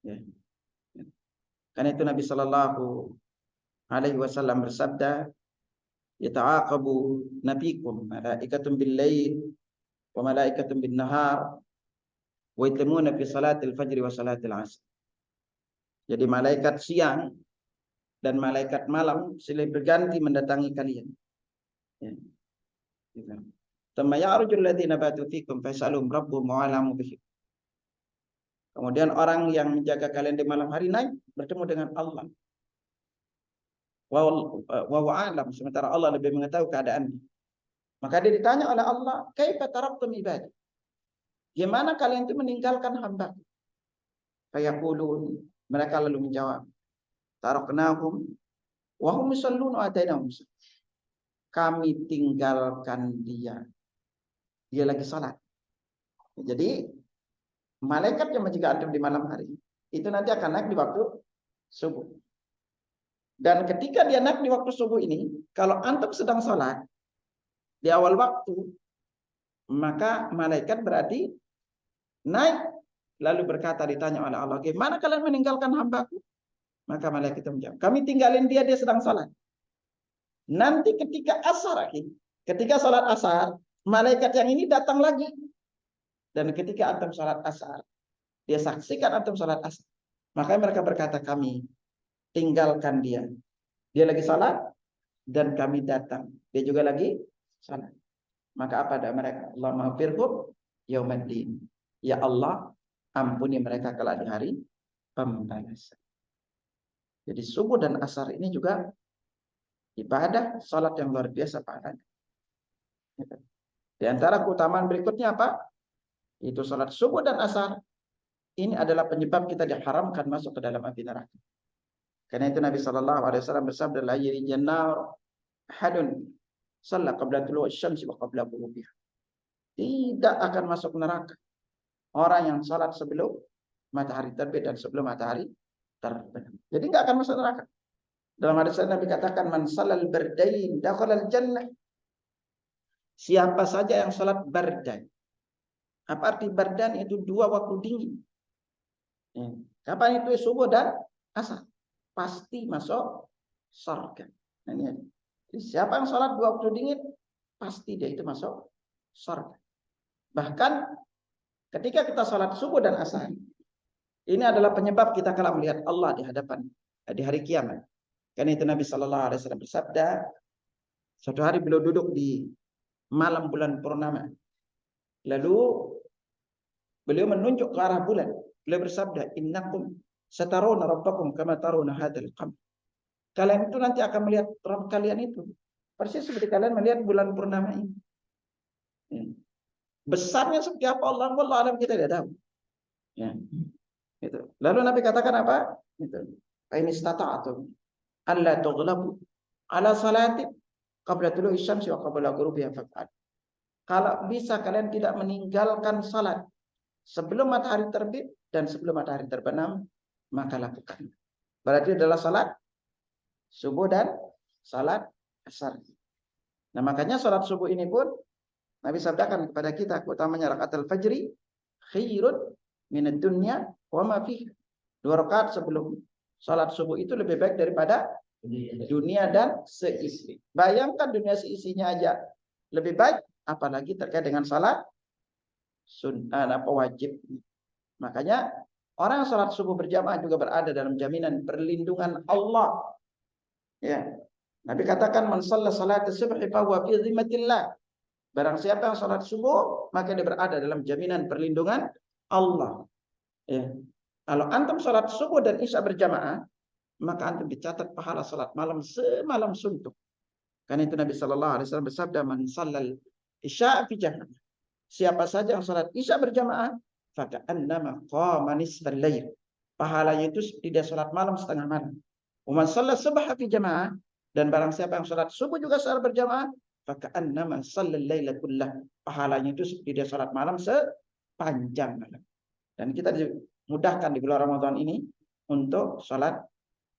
Ya. Karena itu Nabi Shallallahu Alaihi Wasallam bersabda, "Yata'aqabu nabikum malaikatun bil lail wa malaikatun bin nahar wa yatamuna fi salatil fajri wa salatil asr." Jadi malaikat siang dan malaikat malam silih berganti mendatangi kalian. Ya. Thumma ya'rujul ladzina batu fikum fasalum rabbuhum wa alamu bihi. Kemudian orang yang menjaga kalian di malam hari naik bertemu dengan Allah. Wa alam, sementara Allah lebih mengetahui keadaannya. Maka dia ditanya oleh Allah, "Kaifa taraktum ibadi?" Gimana kalian itu meninggalkan hamba? Fayaqulun, mereka lalu menjawab, "Taraknahum wa hum yusallun wa atainahum." Kami tinggalkan dia. Dia lagi salat. Jadi malaikat yang menjaga antum di malam hari itu nanti akan naik di waktu subuh. Dan ketika dia naik di waktu subuh ini, kalau antum sedang salat di awal waktu, maka malaikat berarti naik lalu berkata, ditanya oleh Allah, "Gimana kalian meninggalkan hambaku?" Maka malaikat itu menjawab, "Kami tinggalin dia sedang salat." Nanti ketika asar, ketika salat asar, malaikat yang ini datang lagi. Dan ketika antum salat asar, dia saksikan antum salat asar, maka mereka berkata, "Kami tinggalkan dia. Dia lagi salat dan kami datang. Dia juga lagi salat." Maka apa ada mereka? Allah maghfirhum yaumaddin. Ya Allah, ampuni mereka kelak di hari pembalasan. Jadi subuh dan asar ini juga ibadah salat yang luar biasa pahalanya. Di antara keutamaan berikutnya apa? Itu salat subuh dan asar. Ini adalah penyebab kita diharamkan masuk ke dalam api neraka. Karena itu Nabi Shallallahu Alaihi Wasallam bersabda, "La yurijan nar hadun shalla qabla tulu'i syamsi wa qabla ghurubiha." Tidak akan masuk neraka orang yang salat sebelum matahari terbit dan sebelum matahari terbenam. Jadi enggak akan masuk neraka. Dalam hadis Nabi katakan, "Man salal bardain dakhalal jannah." Siapa saja yang salat bardain. Apa arti bardan? Itu 2 waktu dingin. Kapan itu? Subuh dan asar. Pasti masuk surga. Nah, ini. Siapa yang salat 2 waktu dingin, pasti dia itu masuk surga. Bahkan ketika kita salat subuh dan asar, ini adalah penyebab kita kalau melihat Allah di hadapan di hari kiamat. Karena itu Nabi Sallallahu Alaihi Wasallam bersabda, suatu hari beliau duduk di malam bulan purnama. Lalu beliau menunjuk ke arah bulan. Beliau bersabda, innakum satarawna rabbakum kama tarawna hadzal qamar. Kalian itu nanti akan melihat Rabb kalian itu persis seperti kalian melihat bulan purnama ini. Ya. Besarnya seperti apa Allah alam kita tidak tahu. Ya. Itu. Lalu Nabi katakan apa? Itu. Fa in istata'tum alla tughlabu ala salati qabla tulu'i syamsi wa qabla ghurubiha faf'al. Kalau bisa kalian tidak meninggalkan salat sebelum matahari terbit dan sebelum matahari terbenam, maka lakukan. Berarti adalah salat subuh dan salat asar. Nah, makanya salat subuh ini pun Nabi sabdakan kepada kita, utamanya rakaat al-fajri khairun minad dunya wa ma fiha. 2 rakaat sebelum salat subuh itu lebih baik daripada dunia dan seisi. Bayangkan dunia seisinya aja lebih baik, apalagi terkait dengan salat sunnah apa wajib. Makanya orang yang salat subuh berjamaah juga berada dalam jaminan perlindungan Allah. Ya. Nabi katakan man shalla salat subhi fa huwa fi dhimmatillah. Barang siapa yang salat subuh, maka dia berada dalam jaminan perlindungan Allah. Ya. Kalau antum salat subuh dan isya berjamaah, maka antum dicatat pahala salat malam semalam suntuk. Karena itu Nabi Sallallahu Alaihi Wasallam bersabda, man shallal isya fi jamaah. Siapa saja yang salat isya berjamaah, faka'annama qama nisfal lail. Pahalanya itu seperti dia salat malam setengah malam. Wa man shalla subha fi jamaah, dan barang siapa yang salat subuh juga secara berjamaah, faka'annama shallal laila kullah. Pahalanya itu seperti dia salat malam sepanjang malam. Dan kita dimudahkan di bulan Ramadan ini untuk salat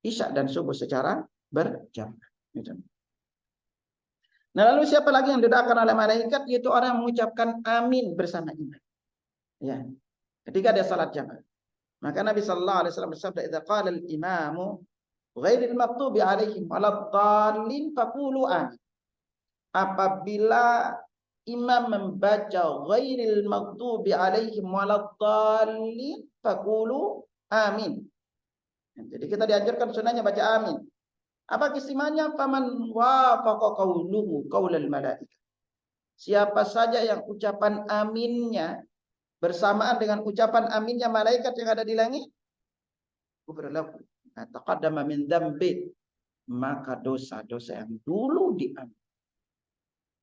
isya dan subuh secara berjamaah. Nah, lalu siapa lagi yang didoakan oleh malaikat? Yaitu orang yang mengucapkan amin bersama imam. Ya. Ketika dia salat jamaah. Maka Nabi Sallallahu Alaihi Wasallam bersabda, "Idza qala al-imamu ghairil maghdubi 'alaihim waladdallin faqulu amin." Apabila imam membaca ghairil maghdubi 'alaihim waladdallin faqulu amin. Jadi kita dianjurkan sunahnya baca amin. Apa keistimewanya? Faman wafaqa qauluhu qaulal malaikah. Siapa saja yang ucapan aminnya bersamaan dengan ucapan aminnya malaikat yang ada di langit, ghufralaku taqaddama min dzambi, maka dosa-dosa yang dulu diampuni.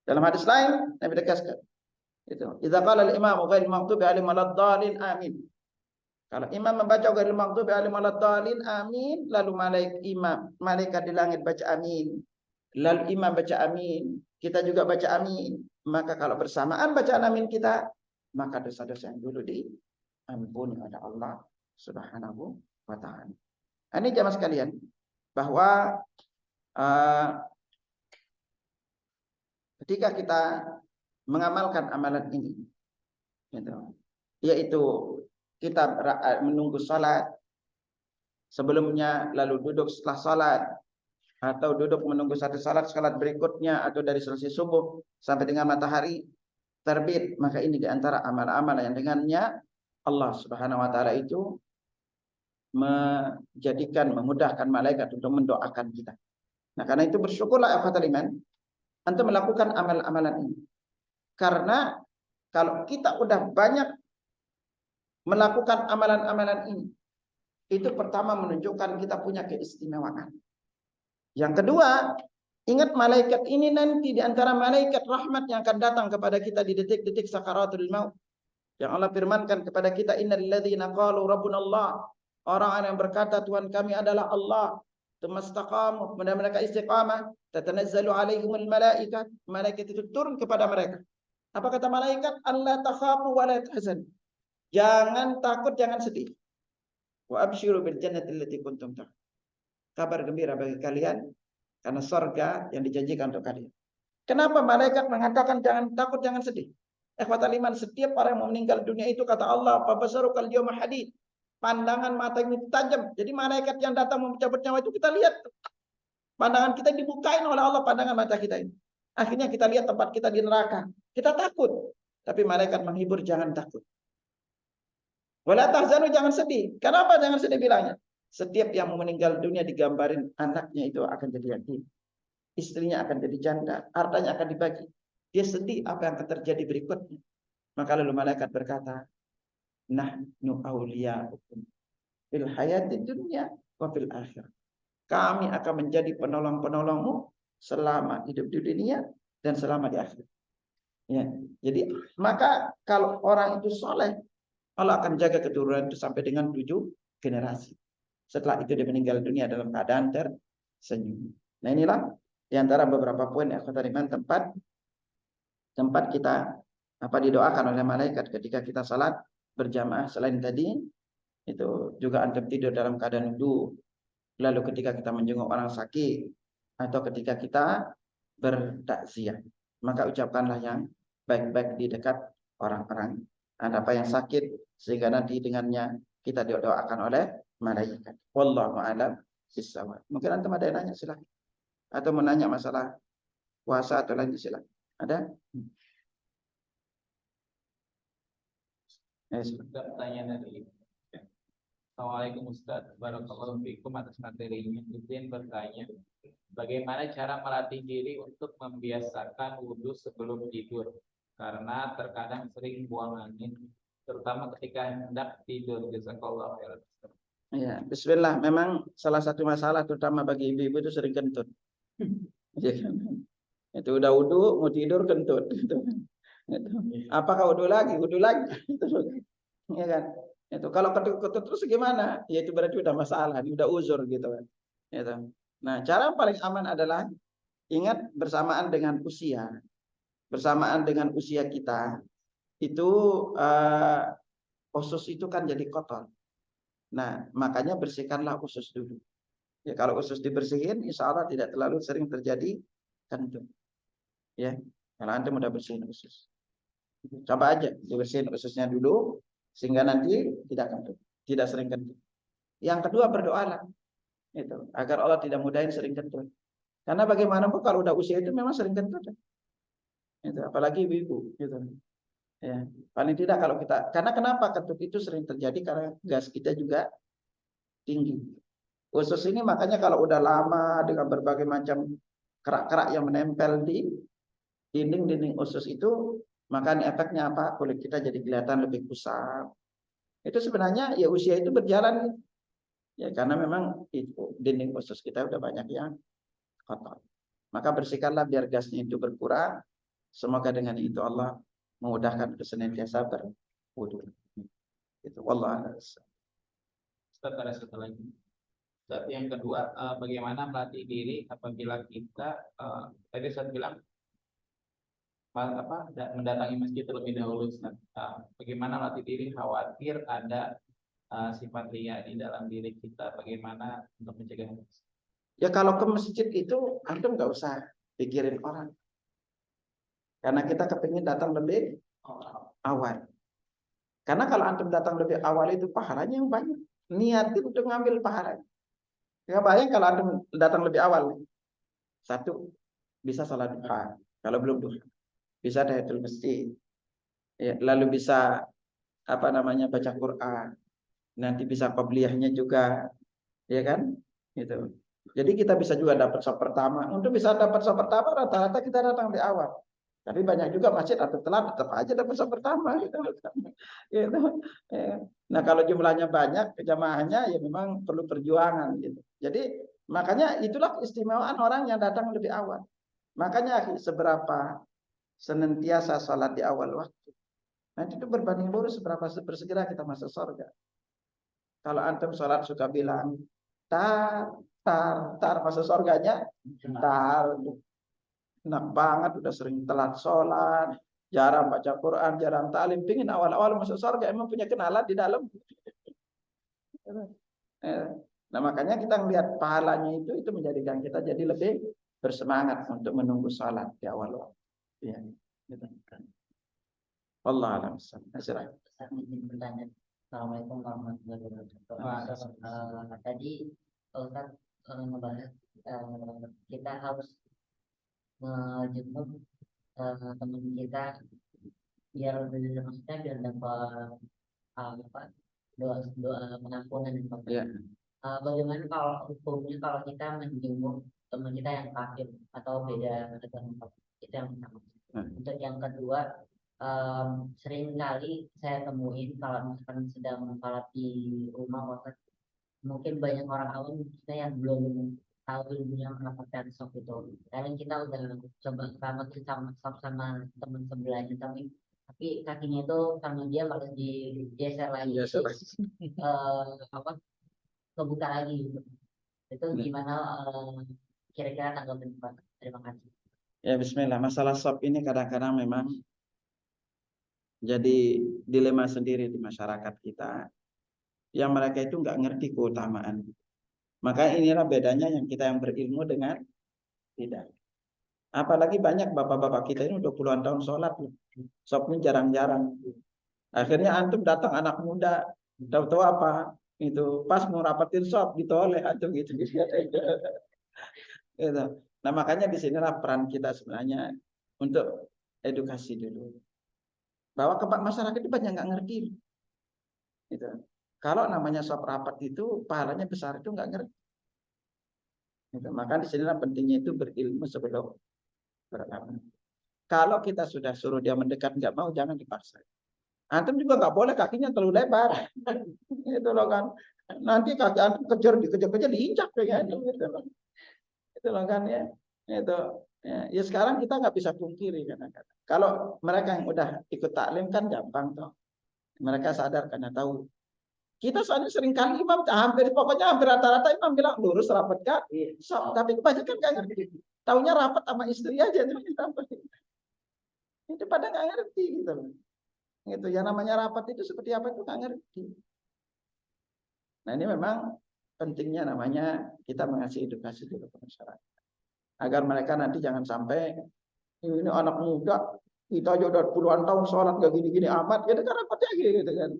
Dalam hadis lain Nabi tegaskan itu, idza qala al-imamu ghairil maghdubi 'alaihim waladdallin amin. Kalau imam membaca ghairil maghdubi 'alaihim waladdallin amin, lalu malaikat di langit baca amin, lalu imam baca amin, kita juga baca amin, maka kalau bersamaan bacaan amin kita, maka dosa-dosa yang dulu diampuni oleh Allah Subhanahu wa taala. Ini jamaah sekalian, bahwa ketika kita mengamalkan amalan ini, yaitu kita menunggu salat sebelumnya, lalu duduk setelah salat, atau duduk menunggu satu salat berikutnya, atau dari selesai subuh sampai dengan matahari terbit, maka ini diantara amal-amal yang dengannya Allah Subhanahu wa taala itu memudahkan malaikat untuk mendoakan kita. Nah, karena itu bersyukurlah ikhwatal iman untuk melakukan amal-amalan ini. Karena kalau kita udah banyak melakukan amalan-amalan ini, itu pertama menunjukkan kita punya keistimewaan. Yang kedua, ingat malaikat ini nanti di antara malaikat rahmat yang akan datang kepada kita di detik-detik sakaratul maut. Yang Allah firmankan kepada kita, innal ladzina qalu rabbuna Allah. Orang yang berkata Tuhan kami adalah Allah, tsumastaqamu, kemudian mereka istiqamah, tatanazzalu alaihimul malaikat. Malaikat itu turun kepada mereka. Apa kata malaikat? Allah takhafu wa la tahzan. Jangan takut, jangan sedih. Wa absyiru bil jannati allati kuntum ta'malun. Kabar gembira bagi kalian karena surga yang dijanjikan untuk kalian. Kenapa malaikat mengatakan jangan takut, jangan sedih? Ikhwatal iman, setiap orang yang mau meninggal dunia itu kata Allah, fa basarukal yawma hadid. Pandangan mata ini tajam. Jadi malaikat yang datang mencabut nyawa itu kita lihat. Pandangan kita dibukain oleh Allah, pandangan mata kita ini. Akhirnya kita lihat tempat kita di neraka. Kita takut. Tapi malaikat menghibur, jangan takut. Wala tahzanu, jangan sedih. Kenapa jangan sedih bilangnya? Setiap yang meninggal dunia digambarin anaknya itu akan jadi yatim. Istrinya akan jadi janda, hartanya akan dibagi. Dia sedih apa yang akan terjadi berikutnya. Maka lalu malaikat berkata, nahnu awliya'ukum fil hayati dunya wa fil akhirah. Kami akan menjadi penolong-penolongmu selama hidup di dunia dan selama di akhirat. Ya. Jadi maka kalau orang itu soleh, Allah akan jaga keturunan itu sampai dengan 7 generasi. Setelah itu dia meninggal dunia dalam keadaan tersenyum. Nah inilah di antara beberapa poin yang iman tempat kita didoakan oleh malaikat ketika kita salat berjamaah. Selain tadi itu juga antum tidur dalam keadaan wudu. Lalu ketika kita menjenguk orang sakit atau ketika kita bertakziah, maka ucapkanlah yang baik-baik di dekat orang-orang apa yang sakit sehingga nanti dengannya kita didoakan oleh malaikat. Wallahu a'lam bishawab. Mungkin antum ada yang nanya, silakan. Atau menanya masalah puasa atau lain, silakan. Ada? Pertanyaan dari Assalamualaikum Ustaz, barakallahu fiikum atas materinya. Izin bertanya, bagaimana cara melatih diri untuk membiasakan wudhu sebelum tidur? Karena terkadang sering buang angin, terutama ketika hendak tidur. Jazakallahu khairan. Ya, bismillah. Memang salah satu masalah terutama bagi ibu-ibu itu sering kentut. Ya kan? Itu udah wudhu, mau tidur kentut. Gitu. Apakah wudhu lagi? Wudhu lagi. Ya kan? Itu kalau kentut terus gimana? Ya itu berarti udah masalah, udah uzur gitu kan. Gitu. Nah, cara paling aman adalah ingat bersamaan dengan usia. Bersamaan dengan usia kita itu usus itu kan jadi kotor. Nah, makanya bersihkanlah usus dulu. Ya, kalau usus dibersihin, insya Allah tidak terlalu sering terjadi kentut. Ya, kalau antum udah bersihin usus. Coba aja dibersihin ususnya dulu, sehingga nanti tidak kentut, tidak sering kentut. Yang kedua berdoalah, itu agar Allah tidak mudahin sering kentut. Karena bagaimanapun kalau udah usia itu memang sering kentut. Itu apalagi ibu-ibu, gitu. Ya, paling tidak kalau kita, karena kenapa kentut itu sering terjadi karena gas kita juga tinggi. Usus ini makanya kalau udah lama dengan berbagai macam kerak-kerak yang menempel di dinding-dinding usus itu, maka efeknya apa? Kulit kita jadi kelihatan lebih kusam. Itu sebenarnya ya usia itu berjalan ya karena memang itu dinding usus kita udah banyak yang kotor. Maka bersihkanlah biar gasnya itu berkurang. Semoga dengan itu Allah memudahkan senantiasa berwudu. Itu wallah. Ustaz, ada satu lagi. Ustaz, yang kedua, bagaimana melatih diri apabila kita tadi Ustaz bilang mendatangi masjid terlebih dahulu, Ustaz. Bagaimana melatih diri khawatir ada sifat ria di dalam diri kita, bagaimana untuk mencegah? Ya kalau ke masjid itu antum nggak usah pikirin orang. Karena kita kepingin datang lebih awal. Karena kalau antum datang lebih awal itu pahalanya yang banyak. Niatin untuk ngambil pahalanya. Ya bayang kalau antum datang lebih awal. Satu, bisa salat duha. Kalau belum duha. Bisa tahiyatul masjid. Ya, lalu bisa baca Quran. Nanti bisa qabliyahnya juga. Ya kan? Itu. Jadi kita bisa juga dapat saf pertama. Untuk bisa dapat saf pertama rata-rata kita datang di awal. Tapi banyak juga masjid atau telat tetap aja dapat saf pertama gitu. Gitu. Nah, kalau jumlahnya banyak jamaahnya ya memang perlu perjuangan gitu. Jadi makanya itulah keistimewaan orang yang datang lebih awal. Makanya seberapa senantiasa salat di awal waktu. Nanti itu berbanding lurus seberapa bersegera kita masuk surga. Kalau antum salat suka bilang tar masuk surganya tar. Enak banget, udah sering telat sholat, jarang baca Quran, jarang ta'lim, pingin awal-awal masuk surga, emang punya kenalan di dalam. Nah makanya kita melihat pahalanya itu menjadikan kita jadi lebih bersemangat untuk menunggu sholat di awal waktu. Ya, gitu. Allah alam. Bertanya. Assalamualaikum warahmatullahi wabarakatuh. Tadi Ustaz membahas kita harus menjemput teman kita biar maksudnya biar dapat doa pengampunan dan Ya. bagaimana kalau hukumnya kalau kita menjenguk teman kita yang kafir atau beda agama, itu yang pertama. Untuk yang kedua, sering kali saya temuin kalau misalkan sedang sholat di rumah, Ustaz, mungkin banyak orang awam kita yang belum tahu ilmunya mendapatkan sop itu. Kadang kita udah coba selamatin sama teman sebelahnya, tapi kakinya itu sama dia malah digeser lagi. Geser Jadi, apa, kebuka lagi gitu. Itu gimana kira-kira tanggapan Pak? Terima kasih. Ya bismillah, masalah sop ini kadang-kadang memang jadi dilema sendiri di masyarakat kita. Yang mereka itu nggak ngerti keutamaan. Maka inilah bedanya yang kita yang berilmu dengan tidak. Apalagi banyak bapak-bapak kita ini udah puluhan tahun sholat. Sopnya jarang-jarang. Akhirnya antum datang anak muda, tahu-tahu apa? Itu pas mau rapatin sop ditoleh antum gitu. Gitu. Nah makanya disinilah peran kita sebenarnya untuk edukasi dulu. Bahwa masyarakat itu banyak nggak ngerti. Gitu. Kalau namanya sop rapat itu pahalanya besar itu nggak ngerti. Gitu. Maka disinilah pentingnya itu berilmu sebelum beramal. Kalau kita sudah suruh dia mendekat nggak mau, jangan dipaksa. Antum juga nggak boleh kakinya terlalu lebar. Itu loh kan. Nanti kaki antum dikejar-kejar diinjak ya. Gitu loh. Itu loh kan ya. Itu ya sekarang kita nggak bisa pungkiri kadang-kadang. Kalau mereka yang udah ikut taklim kan gampang toh. Mereka sadar karena tahu. Kita soalnya sering kali imam pokoknya hampir rata-rata imam bilang lurus rapat kaki. Tapi kebanyakan nggak ngerti. Taunya rapat sama istri aja. Itu pada nggak ngerti gitu loh. Gitu ya, namanya rapat itu seperti apa itu nggak ngerti. Nah ini memang pentingnya namanya kita mengasih edukasi dulu ke masyarakat agar mereka nanti jangan sampai ini anak muda kita aja udah puluhan tahun sholat gak gini-gini amat gitu kan rapatnya gitu kan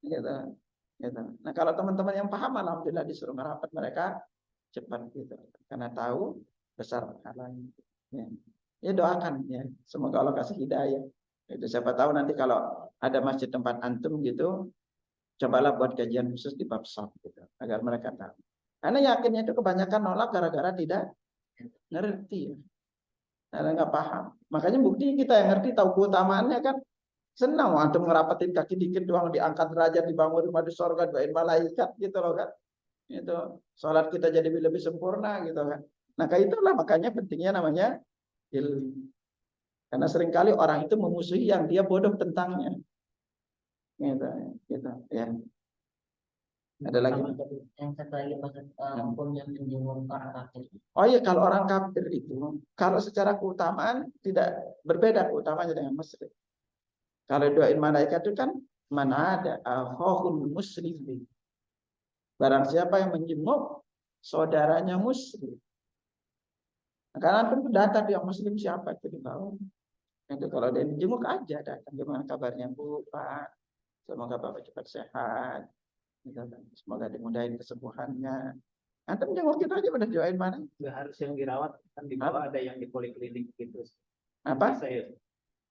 gitu. Gitu. Nah kalau teman-teman yang paham alhamdulillah disuruh merapat mereka cepat gitu karena tahu besar pahalanya. Ya doakan ya semoga Allah kasih hidayah. Itu siapa tahu nanti kalau ada masjid tempat antum gitu, cobalah buat kajian khusus di bab saf gitu, agar mereka tahu. Karena yakinnya itu kebanyakan nolak gara-gara tidak ngerti, karena nggak paham. Makanya bukti kita yang ngerti tahu keutamaannya kan senang. Antum ngerapatin kaki dikit doang diangkat derajat, dibangun rumah di sorga, doain malaikat gitu loh kan. Itu sholat kita jadi lebih sempurna gitu kan. Nah kayak itulah makanya pentingnya namanya ilmu. Karena seringkali orang itu memusuhi yang dia bodoh tentangnya. Gitu, ya. Ada lagi? Yang satu lagi hukum yang menjenguk orang kafir. Oh iya, kalau orang kafir itu, kalau secara keutamaan tidak berbeda keutamanya dengan muslim. Kalau doain malaikat itu kan mana ada akhul muslim. Barang siapa yang menjenguk saudaranya muslim. Nah, karena itu data dia muslim siapa itu di bawah. Itu kalau dia dijenguk aja datang, gimana kabarnya Bu, Pak? Semoga Bapak cepat sehat. Semoga dimudahin kesembuhannya. Antum jenguk kita aja udah doain mana? Nggak harus yang dirawat, kan di bawah ada yang di poliklinik gitu. Apa? Bisa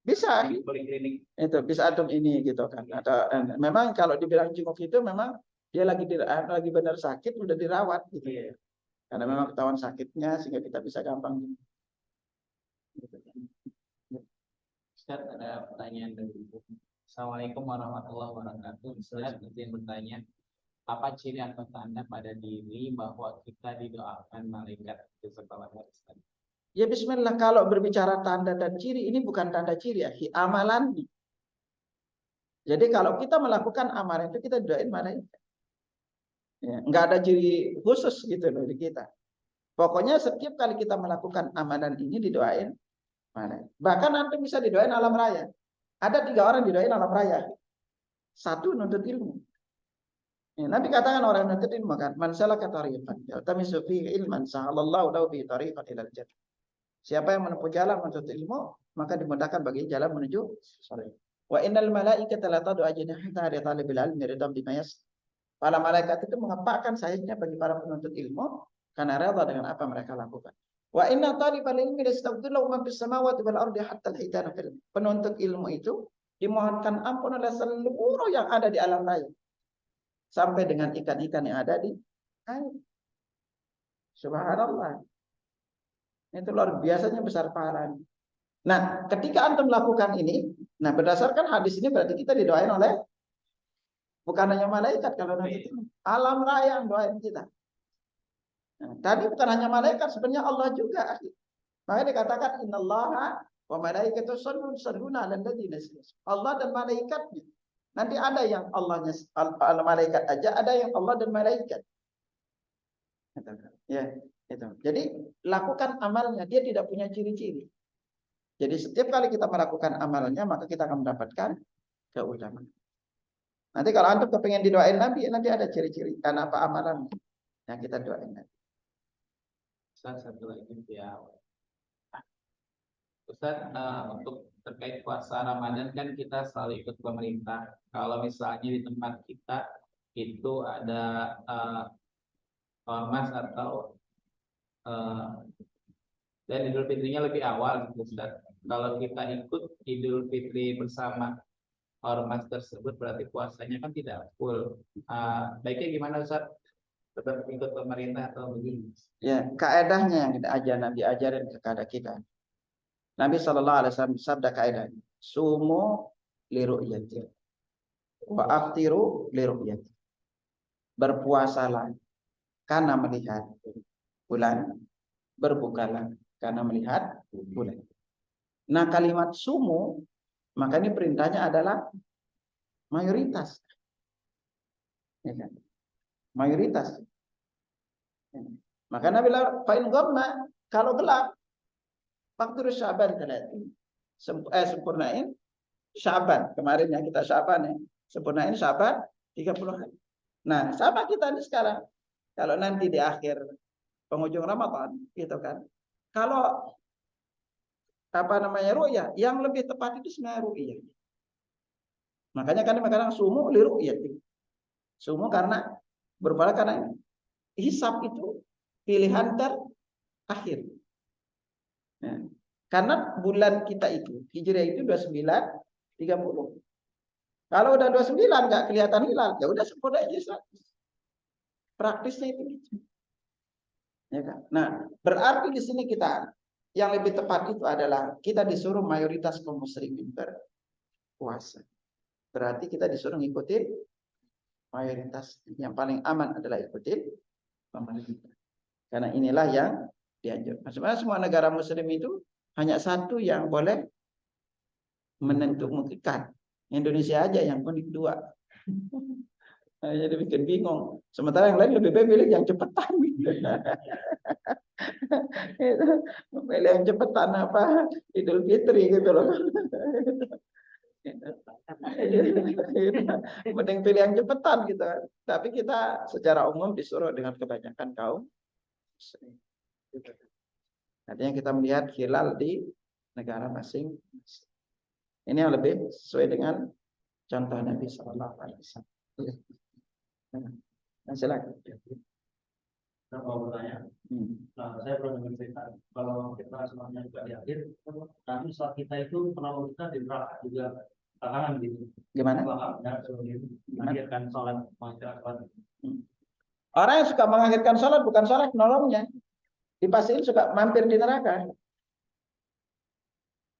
Bisa. di poliklinik. Itu bisa antum ini gitu kan. Atau memang kalau dibilang jenguk itu memang dia lagi benar sakit udah dirawat gitu. Iya. Karena memang ketahuan sakitnya sehingga kita bisa gampang. Gitu. Ustaz, ada pertanyaan dari Ibu. Assalamualaikum warahmatullahi wabarakatuh. Ustaz, izin bertanya, apa ciri atau tanda pada diri bahwa kita didoakan malaikat setelah Ustaz? Ya bismillah, kalau berbicara tanda dan ciri, ini bukan tanda ciri ya, amalan. Jadi kalau kita melakukan amalan itu kita doain malaikat. Ya, nggak ada ciri khusus gitu loh di kita. Pokoknya setiap kali kita melakukan amalan ini didoain malaikat. Bahkan nanti bisa didoain alam raya. Ada 3 orang didoain alam raya. 1 nuntut ilmu. Ya, Nabi katakan orang nuntut ilmu kan, man salaka tariqan yaltamisu fihi ilman sahalallahu lahu bi tariqan ilal jannah. Siapa yang menempuh jalan menuntut ilmu, maka dimudahkan bagi jalan menuju surga. Wa innal malaikata la tad'u ajnihataha li talibil ilmi ridam bima yas. Para malaikat itu mengepakkan sayapnya bagi para penuntut ilmu karena rela dengan apa mereka lakukan. Wa inna talibal ilmi yastaghfiru man fis samawati wal ardi hatta al-hitana fil. Penuntut ilmu itu dimohonkan ampun oleh seluruh yang ada di alam raya. Sampai dengan ikan-ikan yang ada di Subhanallah. Itu luar biasanya besar pahalanya. Nah, ketika antum melakukan ini, nah berdasarkan hadis ini berarti kita didoain oleh bukan hanya malaikat kalau nanti itu alam raya yang doain kita. Nah, tadi bukan hanya malaikat, sebenarnya Allah juga. Makanya dikatakan innallaha wa malaikatahu yusholluna 'alan nabiyyi. Allah dan malaikatnya. Nanti ada yang Allahnya malaikat aja, ada yang Allah dan malaikat. Ya, itu. Jadi lakukan amalnya, dia tidak punya ciri-ciri. Jadi setiap kali kita melakukan amalnya, maka kita akan mendapatkan keutamaan. Nanti kalau antum kepengen didoain Nabi, nanti ada ciri-ciri karena apa amalan yang kita doain Nabi. Ustaz, satu lagi ya. Ustaz, untuk terkait puasa Ramadan kan kita selalu ikut pemerintah. Kalau misalnya di tempat kita itu ada ormas atau dan Idul Fitrinya lebih awal, Ustaz. Kalau kita ikut Idul Fitri bersama ormas tersebut berarti puasanya kan tidak full. Baiknya gimana Ustaz? Tetap ikut pemerintah atau begini? Ya, kaedahnya yang Nabi ajarin kepada kita. Nabi SAW sabda kaedahnya, sumu liru'yati wa aftiru liru'yati. Berpuasalah karena melihat bulan, berbukalah karena melihat bulan. Nah, kalimat sumu, maka ini perintahnya adalah mayoritas. Ya kan? Mayoritas. Maka Nabi bilang, fa'in ghamma, kalau gelap, faktur Syaban sempurnain Syaban. Kemarin yang kita Syaban ya, sempurnain Syaban 30 hari. Nah, sama kita ini sekarang. Kalau nanti di akhir penghujung Ramadan, gitu kan. Kalau ru'yah, yang lebih tepat itu sebenarnya ru'yah. Makanya kan kadang sumu li ru'yah. Sumu karena berbalik karena hisab itu pilihan terakhir. Nah, karena bulan kita itu Hijriah itu 29-30. Kalau udah 29 nggak kelihatan hilal, ya udah sempurna aja. Praktisnya itu gitu. Ya kan? Nah, berarti di sini kita yang lebih tepat itu adalah kita disuruh mayoritas kaum muslimin berpuasa. Berarti kita disuruh ngikutin mayoritas. Yang paling aman adalah ikutin pemerintah. Karena inilah yang dianjurkan. Sebenarnya semua negara muslim itu hanya satu yang boleh menentukan. Indonesia aja yang unik 2. Jadi bikin bingung. Sementara yang lain lebih baik milih yang cepetan. Milih yang cepetan apa? Idul Fitri gitu loh. Mending pilih yang cepetan gitu. Tapi kita secara umum disuruh dengan kebanyakan kaum. Artinya kita melihat hilal di negara masing-masing. Ini yang lebih sesuai dengan contoh Nabi Sallallahu Alaihi Wasallam. Nah, silakan. Saya mau bertanya. Nah, saya pernah dengar cerita kalau kita semuanya juga di akhir, nanti saat kita itu penawar kita di neraka juga belakangan gitu. Gimana? Mengakhirkan sholat masyarakat. Orang yang suka mengakhirkan sholat bukan sholat penolongnya. Dipastiin suka mampir di neraka.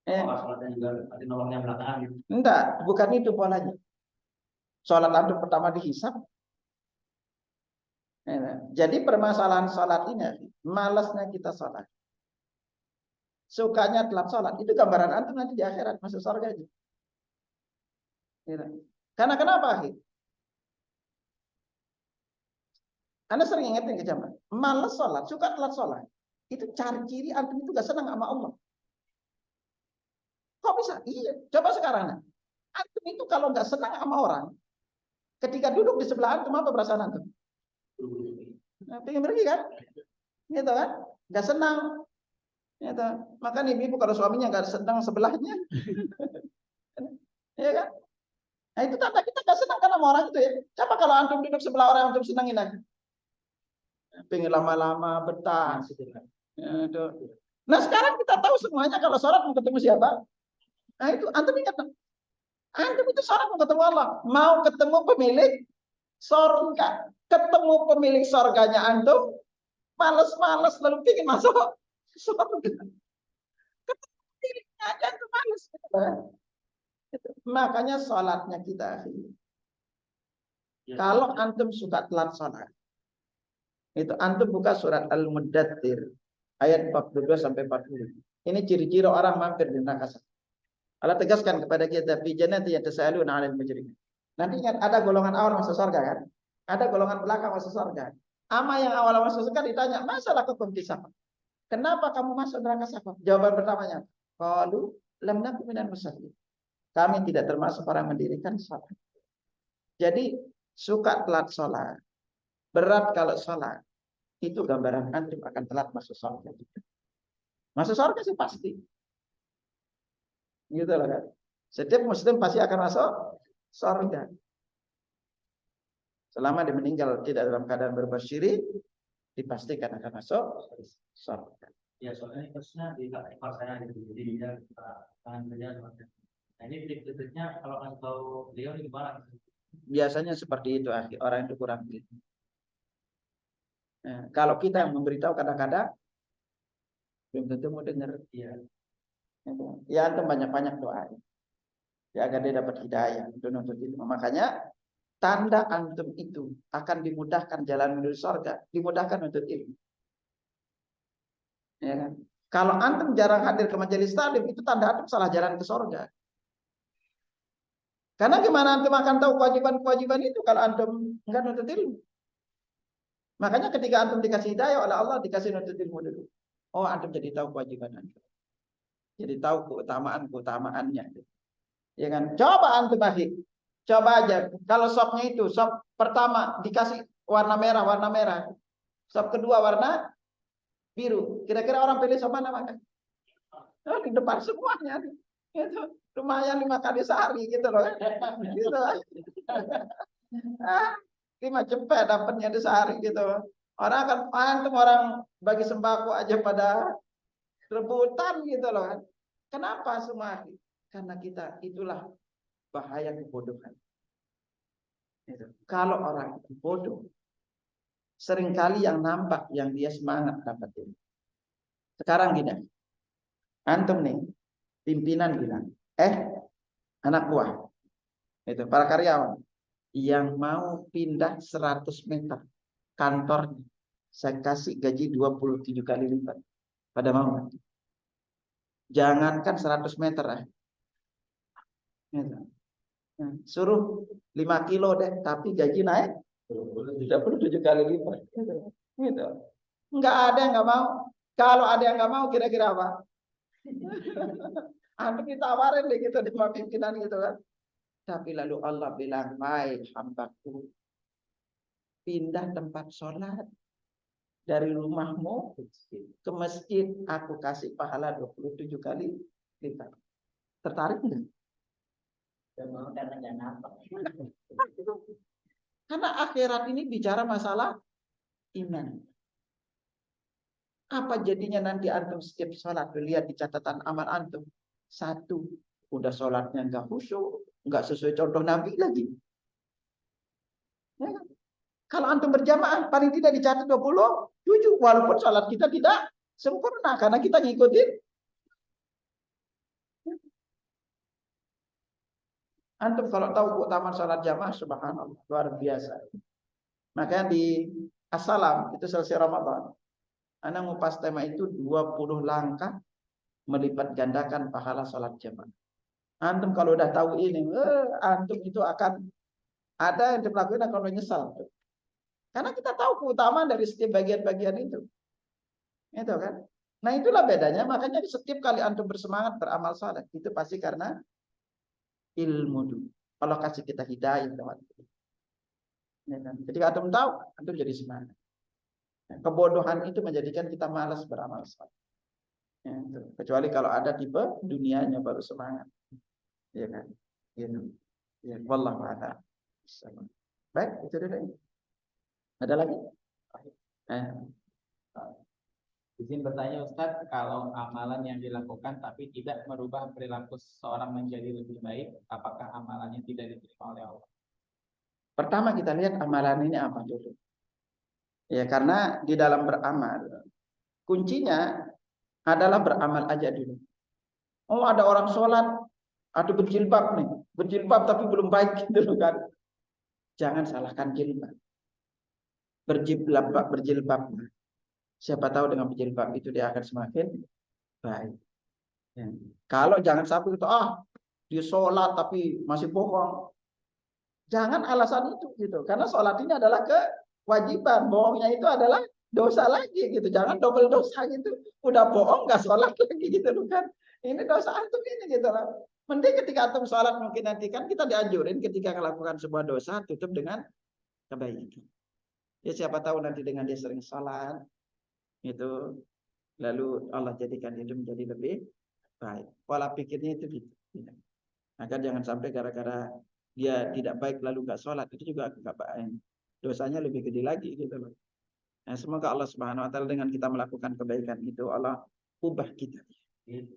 Sholatnya juga nanti nolongnya belakangan gitu. Enggak, bukan itu polanya. Sholat antum pertama dihisab. Jadi permasalahan sholat ini, malasnya kita sholat. Sukanya telat sholat. Itu gambaran antum nanti di akhirat masuk surga aja. Karena kenapa? Anda sering ingetin ke jamaah. Malas sholat, suka telat sholat. Itu cari ciri antum itu gak senang sama Allah. Kok bisa? Iya. Coba sekarang. Antum itu kalau gak senang sama orang, ketika duduk di sebelah antum, apa perasaan antum? Pengen pergi kan? Gitu kan? Gak senang. Gitu. Maka ibu kalau suaminya gak senang sebelahnya. Iya kan? Nah itu tanda kita gak senang kan sama orang itu ya. Coba kalau antum duduk sebelah orang yang antum senangin lagi. Pengen lama-lama betah. Gitu. Nah sekarang kita tahu semuanya kalau sholat mau ketemu siapa. Nah itu antum ingat. Antum itu sholat mau ketemu Allah. Mau ketemu pemilik Sorga, ketemu pemilik sorganya antum, males-males lalu ingin masuk sorga. Ketemu pemiliknya aja antum males. Makanya sholatnya kita akhiri. Kalau antum suka telat sholat, itu antum buka surat Al-Muddatsir ayat 42 sampai 40. Ini ciri-ciri orang mampir di neraka. Allah tegaskan kepada kita, fi jannati yatasaaluna 'anil mujrimin. Nanti ingat ada golongan awal masuk surga kan? Ada golongan belakang masuk surga. Ama yang awal masuk surga ditanya, "Masalah hukum kisah? Kenapa kamu masuk neraka safar?" Jawaban pertamanya, qalu lam nakum minal musallin. Kami tidak termasuk orang mendirikan salat. Jadi suka telat sholat, berat kalau sholat, itu gambaran antum akan telat masuk surga. Masuk surga sih pasti. Gitu loh kan. Setiap muslim pasti akan masuk surga. Selama dia meninggal tidak dalam keadaan berbuat syirik, dipastikan akan masuk surga. Ya soalnya kasusnya di kakak saya gitu, jadi dia tangan kerja semacam. Nah ini trik-triknya kalau nggak tahu beliau ini gimana? Biasanya seperti itu, orang itu kurang gitu. Nah, kalau kita yang memberitahu kadang-kadang belum tentu mau dengar. Iya. Ya antum banyak-banyak doa. Ya agar dia dapat hidayah. Itu nuntut ilmu. Makanya tanda antum itu akan dimudahkan jalan menuju surga, dimudahkan untuk ilmu. Ya kan? Kalau antum jarang hadir ke majelis taklim, itu tanda antum salah jalan ke surga. Karena gimana antum akan tahu kewajiban-kewajiban itu kalau antum enggak nuntut ilmu? Makanya ketika antum dikasih hidayah oleh Allah, dikasih nuntut ilmu dulu. Oh, antum jadi tahu kewajiban antum. Jadi tahu keutamaan-keutamaannya. Ya kan? Coba antum akhir. Coba aja. Kalau sopnya itu, sop pertama dikasih warna merah. Sop kedua warna biru. Kira-kira orang pilih sop mana makan? Oh, di depan semuanya. Itu lumayan 5 kali sehari gitu loh. Gitu. 5 cepet dapatnya di sehari gitu. Orang akan antum orang bagi sembako aja pada rebutan gitu loh kan. Kenapa semua? Karena kita itulah bahaya kebodohan. Kalau orang itu bodoh, seringkali yang nampak yang dia semangat dapetin. Sekarang gini, antum nih, pimpinan bilang, anak buah, itu para karyawan yang mau pindah 100 meter kantor, saya kasih gaji 27 kali lipat. Pada mau? Jangankan 100 meter suruh 5 kilo deh, tapi gaji naik 27 kali lipat. Gitu. Enggak ada yang enggak mau. Kalau ada yang enggak mau, kira-kira apa? Antum ditawarin deh gitu di pimpinan gitu kan. Tapi lalu Allah bilang, "Hai hambaku, pindah tempat sholat dari rumahmu ke masjid, aku kasih pahala 27 kali lipat." Tertarik enggak? Karena nggak nampak. Karena akhirat ini bicara masalah iman. Apa jadinya nanti antum setiap sholat lihat di catatan amal antum, 1, udah sholatnya enggak khusyuk, enggak sesuai contoh Nabi lagi. Ya. Kalau antum berjamaah paling tidak dicatat 27, walaupun sholat kita tidak sempurna karena kita ngikutin. Antum kalau tahu keutamaan sholat jamaah, subhanallah, luar biasa. Makanya di As-Salam itu selesai Ramadan, Anda ngupas tema itu 20 langkah melipat gandakan pahala sholat jamaah. Antum kalau udah tahu ini, antum itu akan ada yang dilakukan akan menyesal. Karena kita tahu keutamaan dari setiap bagian-bagian itu. Itu kan. Nah itulah bedanya. Makanya setiap kali antum bersemangat beramal saleh, itu pasti karena ilmu dulu. Allah kasih kita hidayah lewat itu. Ya kan? Ketika antum tahu, antum jadi semangat. Kebodohan itu menjadikan kita malas beramal saleh. Ya, kecuali kalau ada tipe dunianya baru semangat. Ya kan? Gitu. Ya, wallahu a'lam. Baik, itu dulu. Ada lagi? Izin bertanya Ustadz, kalau amalan yang dilakukan tapi tidak merubah perilaku seseorang menjadi lebih baik, apakah amalannya tidak diterima oleh Allah? Pertama kita lihat amalan ini apa dulu. Ya, karena di dalam beramal kuncinya adalah beramal aja dulu. Oh, ada orang sholat atau berjilbab nih, berjilbab tapi belum baik gitu kan. Jangan salahkan jilbab. Berjilbab. Siapa tahu dengan berjilbab itu dia akan semakin baik. Ya. Kalau jangan sampai itu dia sholat tapi masih bohong. Jangan alasan itu gitu. Karena sholat ini adalah kewajiban. Bohongnya itu adalah dosa lagi gitu. Jangan double dosa gitu. Udah bohong nggak sholat lagi gitu kan. Ini dosa antum ini gitu loh. Mending ketika antum sholat mungkin nanti kan kita dianjurin ketika melakukan sebuah dosa tutup dengan kebaikan. Ya siapa tahu nanti dengan dia sering sholat itu lalu Allah jadikan itu menjadi lebih baik. Pola pikirnya itu gitu. Maka jangan sampai gara-gara dia tidak baik lalu nggak sholat itu juga nggak baik. Dosanya lebih gede lagi gitu loh. Nah, semoga Allah Subhanahu Wa Taala dengan kita melakukan kebaikan itu Allah ubah kita,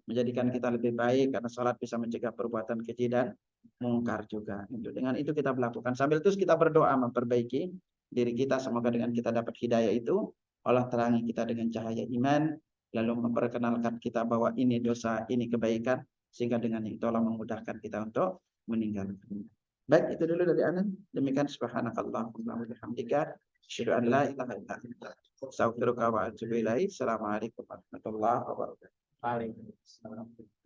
menjadikan kita lebih baik karena sholat bisa mencegah perbuatan keji dan mungkar juga. Dengan itu kita melakukan sambil terus kita berdoa memperbaiki diri kita. Semoga dengan kita dapat hidayah itu Allah terangi kita dengan cahaya iman, lalu memperkenalkan kita bahwa ini dosa, ini kebaikan, sehingga dengan itu Allah memudahkan kita untuk meninggalkannya. Baik, itu dulu dari Ana. Demikian subhanakallahumma wa bihamdika asyhadu an la ilaha illa anta astaghfiruka wa atubu ilaik. Assalamualaikum warahmatullahi wabarakatuh. Waalaikumsalam.